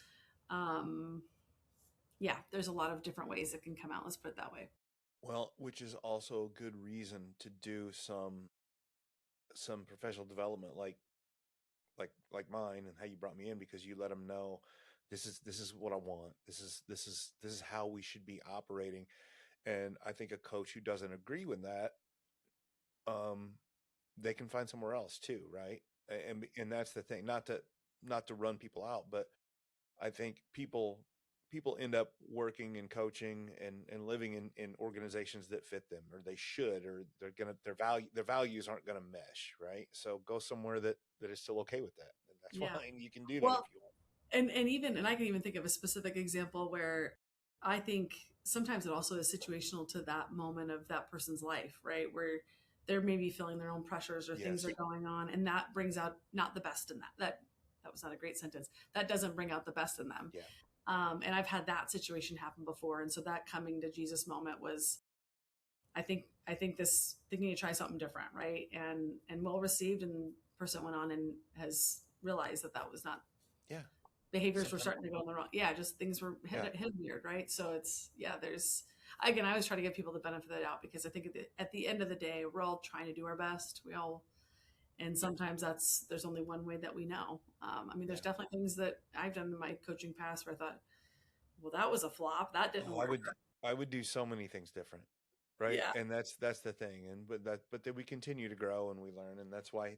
Speaker 2: there's a lot of different ways it can come out. Let's put it that way.
Speaker 1: Well, which is also a good reason to do some professional development, like mine, and how you brought me in, because you let them know this is what I want. This is how we should be operating. And I think a coach who doesn't agree with that, they can find somewhere else too, right? And that's the thing. Not to run people out, but I think people end up working and coaching and living in organizations that fit them, or they should, or their values aren't gonna mesh, right? So go somewhere that is still okay with that, and that's fine. You can do that if you want.
Speaker 2: And I can even think of a specific example where I think sometimes it also is situational to that moment of that person's life, right? Where they're maybe feeling their own pressures or things are going on, and that brings out not the best in that was not a great sentence. That doesn't bring out the best in them.
Speaker 1: Yeah.
Speaker 2: And I've had that situation happen before. And so that coming to Jesus moment was, I think this, they need to try something different. Right. And well received, and person went on and has realized that was not, behaviors were starting to go in the wrong. Yeah. Just things were hit weird. Right. So I always try to give people the benefit of the doubt, because I think at the end of the day, we're all trying to do our best. And sometimes there's only one way that we know. There's definitely things that I've done in my coaching past where I thought, well, that was a flop. That didn't work.
Speaker 1: I would do so many things different. Right.
Speaker 2: Yeah.
Speaker 1: And that's the thing. But then we continue to grow and we learn. And that's why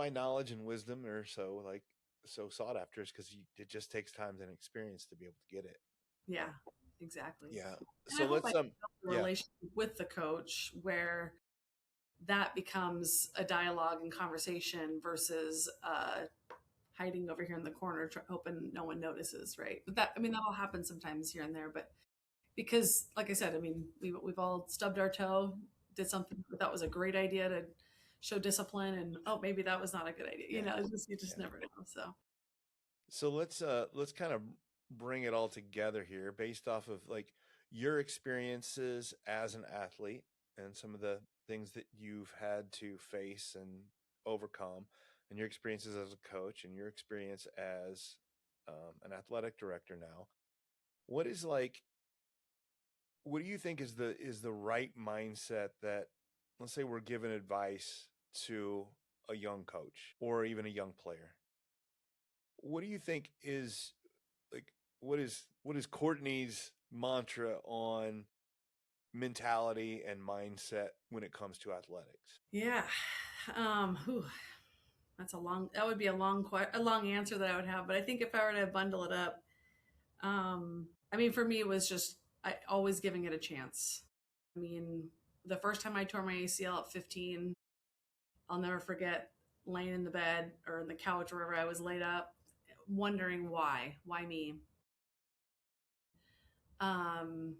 Speaker 1: knowledge and wisdom are so sought after, is because it just takes time and experience to be able to get it.
Speaker 2: Yeah, exactly.
Speaker 1: Yeah.
Speaker 2: And
Speaker 1: so let's
Speaker 2: relationship with the coach where that becomes a dialogue and conversation versus hiding over here in the corner, hoping no one notices, right? But that'll happen sometimes here and there. But because, like I said, we've all stubbed our toe, did something that was a great idea to show discipline, and maybe that was not a good idea. You just never know.
Speaker 1: So let's kind of bring it all together here, based off of like your experiences as an athlete and some of the things that you've had to face and overcome, and your experiences as a coach, and your experience as an athletic director now. What do you think is the right mindset that, let's say we're giving advice to a young coach or even a young player? What do you think is what is Courtney's mantra on mentality and mindset when it comes to athletics?
Speaker 2: Yeah. That would be a long answer that I would have. But I think if I were to bundle it up, for me, it was just always giving it a chance. The first time I tore my ACL at 15, I'll never forget laying in the bed or in the couch, wherever I was laid up, wondering why me. I'm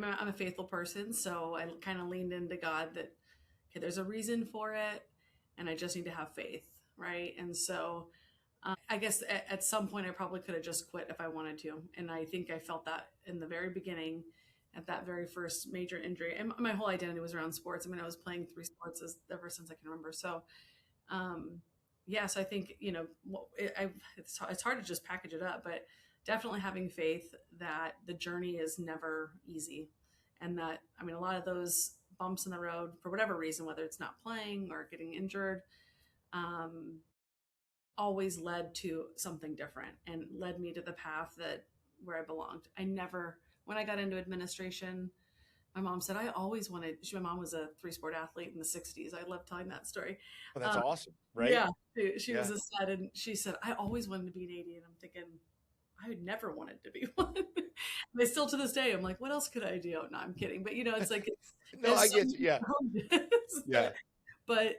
Speaker 2: a faithful person, so I kind of leaned into God that, okay, there's a reason for it, and I just need to have faith, right? And so I guess at some point I probably could have just quit if I wanted to, and I think I felt that in the very beginning, at that very first major injury. And my whole identity was around sports. I mean, I was playing 3 sports ever since I can remember. So, yes, I think, it's hard to just package it up, but definitely having faith that the journey is never easy. And that, I mean, a lot of those bumps in the road, for whatever reason, whether it's not playing or getting injured, always led to something different and led me to the path where I belonged. When I got into administration, my mom said, my mom was a 3-sport athlete in the 60s. I love telling that story.
Speaker 1: Well, that's awesome, right?
Speaker 2: Yeah. She was a stud, and she said, I always wanted to be an AD. And I'm thinking, I would never wanted to be one. And I still, to this day, I'm like, what else could I do? No, I'm kidding. But it's like,
Speaker 1: no, I get you. Yeah. Yeah.
Speaker 2: But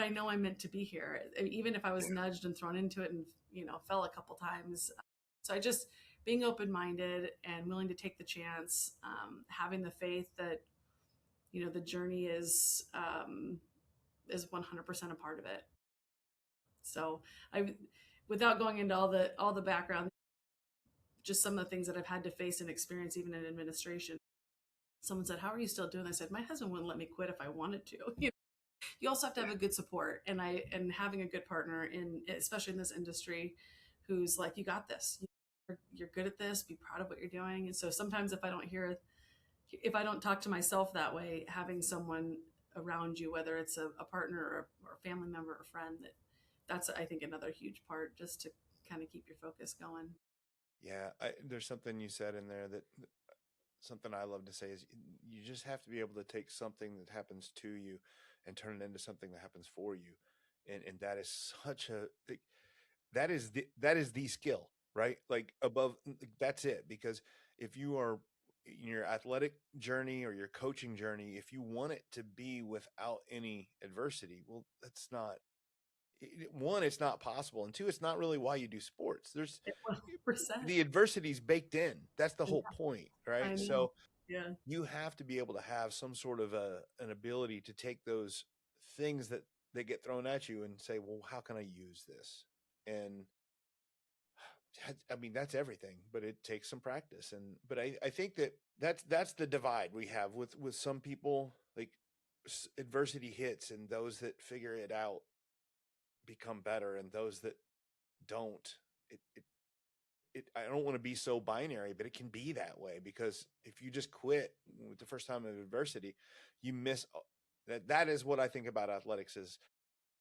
Speaker 2: I know I'm meant to be here, even if I was nudged and thrown into it and, fell a couple times. So I just, being open-minded and willing to take the chance, having the faith that, the journey is 100% a part of it. So without going into all the background, just some of the things that I've had to face and experience, even in administration. Someone said, "How are you still doing?" I said, "My husband wouldn't let me quit if I wanted to." You also have to have a good support, and having a good partner especially in this industry, who's like, "You got this. You're good at this. Be proud of what you're doing." And so sometimes if I don't talk to myself that way, having someone around you, whether it's a partner or a family member or friend, that's, I think, another huge part, just to kind of keep your focus going.
Speaker 1: Yeah. There's something you said in there that something I love to say is you just have to be able to take something that happens to you and turn it into something that happens for you. And that is that is the skill, right? Like above, that's it. Because if you are in your athletic journey or your coaching journey, if you want it to be without any adversity, well, that's not, one, it's not possible. And two, it's not really why you do sports. There's
Speaker 2: 100%.
Speaker 1: the adversity's baked in. That's the whole point, right? So
Speaker 2: yeah,
Speaker 1: you have to be able to have some sort of an ability to take those things that get thrown at you and say, well, how can I use this? And I mean, that's everything, but it takes some practice. But I think that's the divide we have with some people. Like, adversity hits, and those that figure it out become better, and those that don't, I don't want to be so binary, but it can be that way, because if you just quit with the first time of adversity, you miss that. That is what I think about athletics is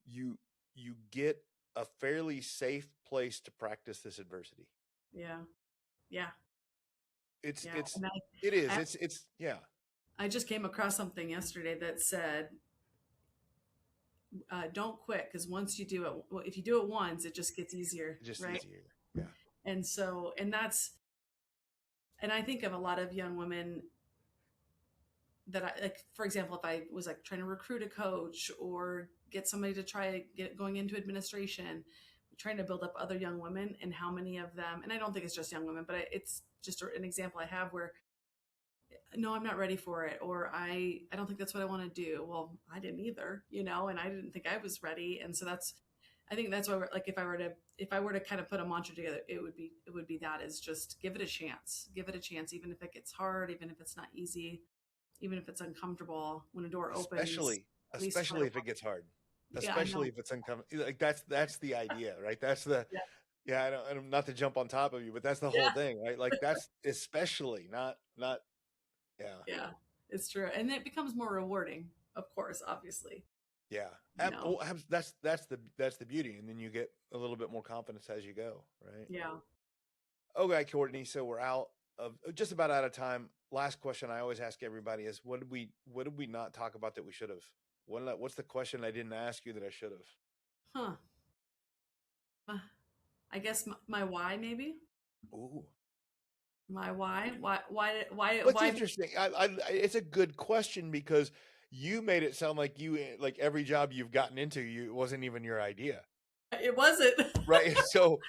Speaker 1: you get a fairly safe place to practice this adversity.
Speaker 2: Yeah. Yeah.
Speaker 1: It's yeah.
Speaker 2: I just came across something yesterday that said, don't quit, because once you do it, if you do it once, it just gets easier. Right?
Speaker 1: Easier. Yeah.
Speaker 2: And so, and I think of a lot of young women that I, like, for example, if I was like trying to recruit a coach or get somebody to try going into administration, trying to build up other young women, and how many of them, and I don't think it's just young women, but it's just an example I have where, no, I'm not ready for it, or I don't think that's what I want to do. Well, I didn't either, and I didn't think I was ready. And so I think that's why if I were to kind of put a mantra together, it would be that, is just give it a chance, even if it gets hard, even if it's not easy, even if it's uncomfortable. When a door opens,
Speaker 1: especially if it gets hard, especially if it's uncomfortable. Like that's the idea, right? That's the I don't not to jump on top of you, but that's the whole thing, right? Like that's especially not
Speaker 2: yeah, it's true, and it becomes more rewarding, of course, obviously.
Speaker 1: Yeah. That's the beauty. And then you get a little bit more confidence as you go, right?
Speaker 2: Yeah.
Speaker 1: Okay, Courtney. So we're just about out of time. Last question I always ask everybody is, what did we not talk about that we should have? What's the question I didn't ask you that I should have?
Speaker 2: I guess my why, maybe.
Speaker 1: Ooh.
Speaker 2: My why? Why?
Speaker 1: What's interesting? It's a good question, because you made it sound like every job you've gotten into, it wasn't even your idea.
Speaker 2: It wasn't.
Speaker 1: Right. So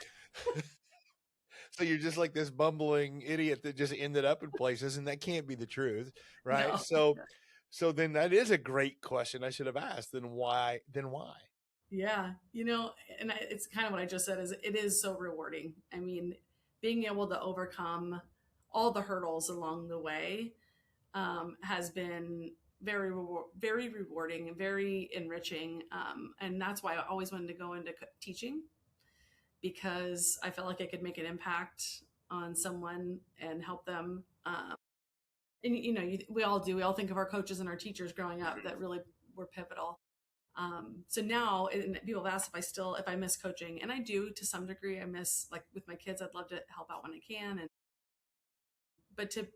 Speaker 1: you're just like this bumbling idiot that just ended up in places, and that can't be the truth. Right. No. So then that is a great question I should have asked. Then why?
Speaker 2: Yeah. And it's kind of what I just said, is it is so rewarding. I mean, being able to overcome all the hurdles along the way has been very rewarding and very enriching. And that's why I always wanted to go into teaching, because I felt like I could make an impact on someone and help them. And we all do. We all think of our coaches and our teachers growing up that really were pivotal. So now, and people have asked if I miss coaching, and I do to some degree. I miss, like with my kids, I'd love to help out when I can, but to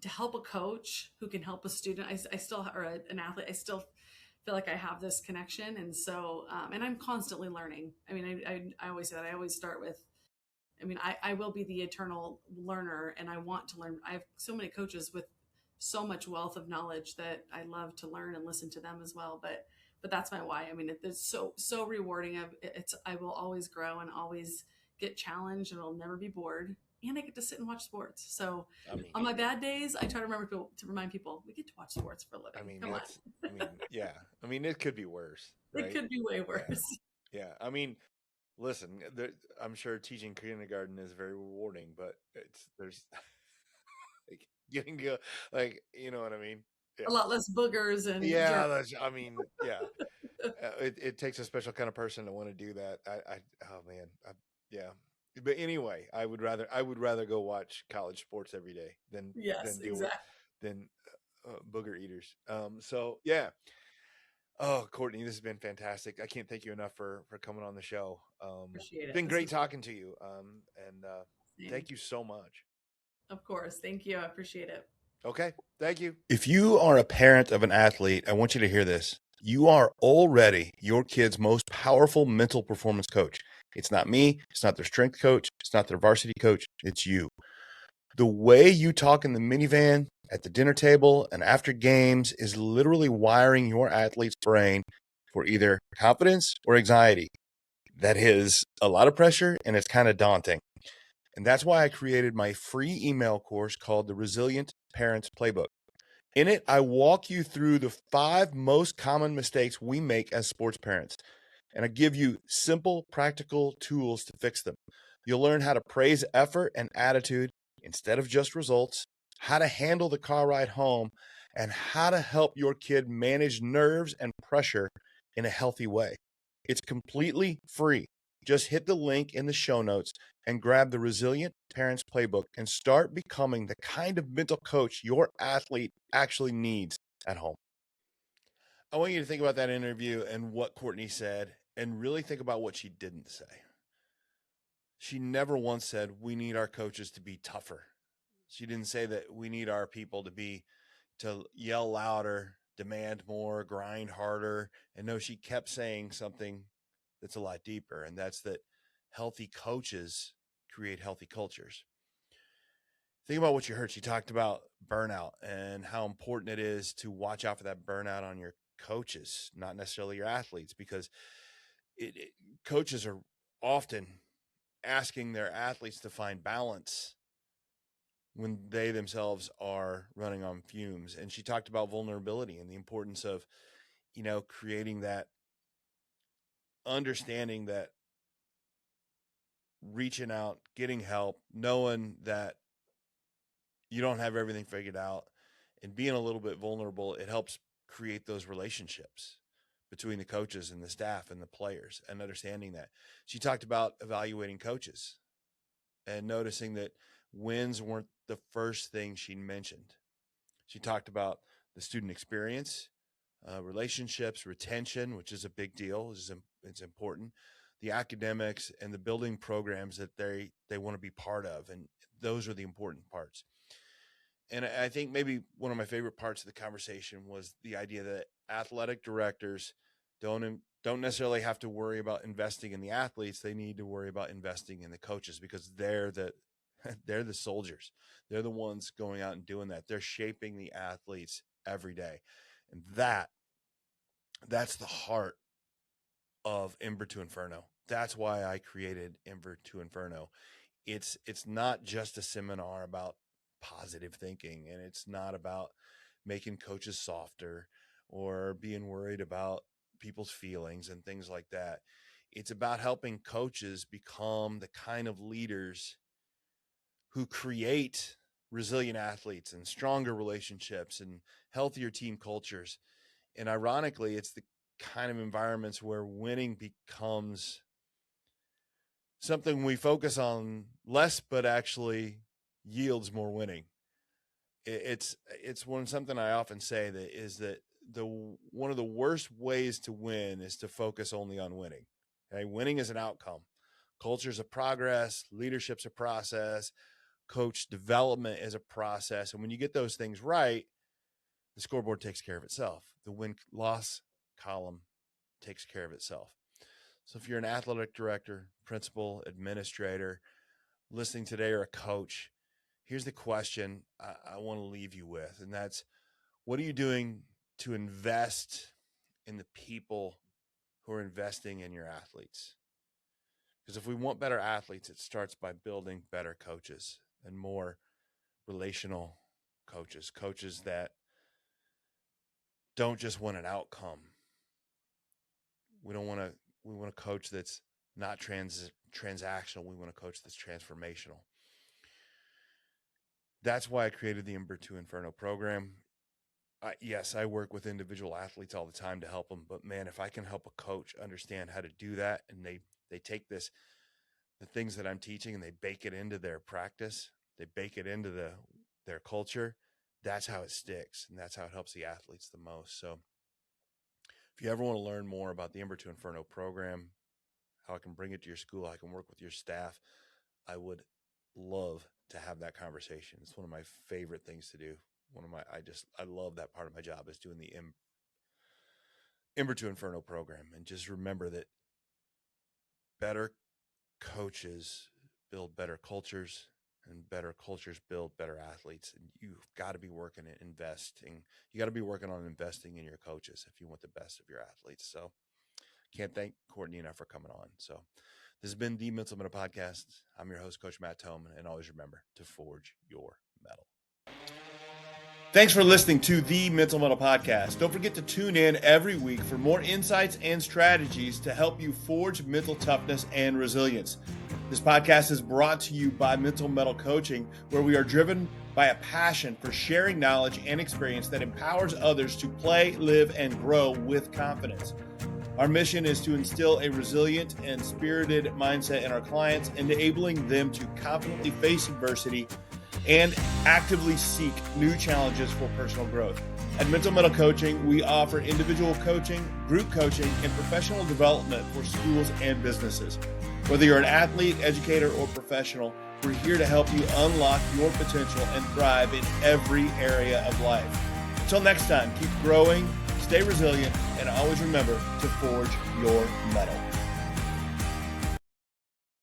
Speaker 2: help a coach who can help a student, I still, or an athlete, I still feel like I have this connection. And so, and I'm constantly learning. I mean, I always say that. I always start with, I will be the eternal learner, and I want to learn. I have so many coaches with so much wealth of knowledge that I love to learn and listen to them as well. But that's my why. I mean, it's so rewarding. I will always grow and always get challenged, and I'll never be bored. And I get to sit and watch sports. So on my bad days, I try to remind people we get to watch sports for a living. Come on.
Speaker 1: Yeah. I mean, it could be worse, right?
Speaker 2: It could be way worse.
Speaker 1: Yeah. I mean, listen, I'm sure teaching kindergarten is very rewarding, but there's like getting to, like, you know what I mean? Yeah.
Speaker 2: A lot less boogers and
Speaker 1: yeah. It takes a special kind of person to want to do that. Oh man, yeah. But anyway, I would rather go watch college sports every day than deal with booger eaters. So yeah. Oh, Courtney, this has been fantastic. I can't thank you enough for coming on the show.
Speaker 2: Appreciate it.
Speaker 1: It's been great talking to you. And thank you so much.
Speaker 2: Of course. Thank you. I appreciate it.
Speaker 1: Okay. Thank you. If you are a parent of an athlete, I want you to hear this. You are already your kid's most powerful mental performance coach. It's not me. It's not their strength coach. It's not their varsity coach. It's you. The way you talk in the minivan, at the dinner table, and after games is literally wiring your athlete's brain for either confidence or anxiety. That is a lot of pressure, and it's kind of daunting. And that's why I created my free email course called the Resilient Parents Playbook. In it, I walk you through the 5 most common mistakes we make as sports parents, and I give you simple, practical tools to fix them. You'll learn how to praise effort and attitude instead of just results, how to handle the car ride home, and how to help your kid manage nerves and pressure in a healthy way. It's completely free. Just hit the link in the show notes and grab the Resilient Parents Playbook and start becoming the kind of mental coach your athlete actually needs at home. I want you to think about that interview and what Courtney said, and really think about what she didn't say. She never once said, we need our coaches to be tougher. She didn't say that we need our people to yell louder, demand more, grind harder. And no, she kept saying something that's a lot deeper, and that's that healthy coaches create healthy cultures. Think about what you heard. She talked about burnout and how important it is to watch out for that burnout on your coaches, not necessarily your athletes, because coaches are often asking their athletes to find balance when they themselves are running on fumes. And she talked about vulnerability and the importance of, creating that understanding, that reaching out, getting help, knowing that you don't have everything figured out, and being a little bit vulnerable. It helps create those relationships between the coaches and the staff and the players, and understanding that. She talked about evaluating coaches and noticing that wins weren't the first thing she mentioned. She talked about the student experience, relationships, retention, which is a big deal. It's important. The academics and the building programs that they want to be part of. And those are the important parts. And I think maybe one of my favorite parts of the conversation was the idea that athletic directors don't necessarily have to worry about investing in the athletes. They need to worry about investing in the coaches, because they're the soldiers. They're the ones going out and doing that. They're shaping the athletes every day. And that's the heart of Ember to Inferno. That's why I created Ember to Inferno. It's not just a seminar about positive thinking, and it's not about making coaches softer or being worried about people's feelings and things like that. It's about helping coaches become the kind of leaders who create resilient athletes and stronger relationships and healthier team cultures. And ironically, it's the kind of environments where winning becomes something we focus on less, but actually yields more winning. It's something I often say that is that one of the worst ways to win is to focus only on winning. Okay? Winning is an outcome. Culture's a progress, leadership's a process, coach development is a process. And when you get those things right, the scoreboard takes care of itself. The win-loss column takes care of itself. So if you're an athletic director, principal, administrator, listening today, or a coach, here's the question I want to leave you with. And that's, what are you doing to invest in the people who are investing in your athletes? Because if we want better athletes, it starts by building better coaches and more relational coaches that don't just want an outcome. We want a coach that's not transactional. We want a coach that's transformational. That's why I created the Ember to Inferno program. Yes, I work with individual athletes all the time to help them, but man, if I can help a coach understand how to do that, and they take the things that I'm teaching and they bake it into their practice, they bake it into their culture, that's how it sticks, and that's how it helps the athletes the most. So if you ever want to learn more about the Ember to Inferno program, how I can bring it to your school, how I can work with your staff, I would love to have that conversation. It's one of my favorite things to do. I love that part of my job, is doing the Ember to Inferno program. And just remember that better coaches build better cultures, and better cultures build better athletes. And you've got to be working at investing. You got to be working on investing in your coaches if you want the best of your athletes. So can't thank Courtney enough for coming on. So this has been the Mental Mettle Podcast. I'm your host, Coach Matt Thomann, and always remember to forge your metal. Thanks for listening to the Mental Mettle Podcast. Don't forget to tune in every week for more insights and strategies to help you forge mental toughness and resilience. This podcast is brought to you by Mental Mettle Coaching, where we are driven by a passion for sharing knowledge and experience that empowers others to play, live, and grow with confidence. Our mission is to instill a resilient and spirited mindset in our clients, enabling them to confidently face adversity and actively seek new challenges for personal growth. At Mental Mettle Coaching, we offer individual coaching, group coaching, and professional development for schools and businesses. Whether you're an athlete, educator, or professional, we're here to help you unlock your potential and thrive in every area of life. Until next time, keep growing, stay resilient, and always remember to forge your metal.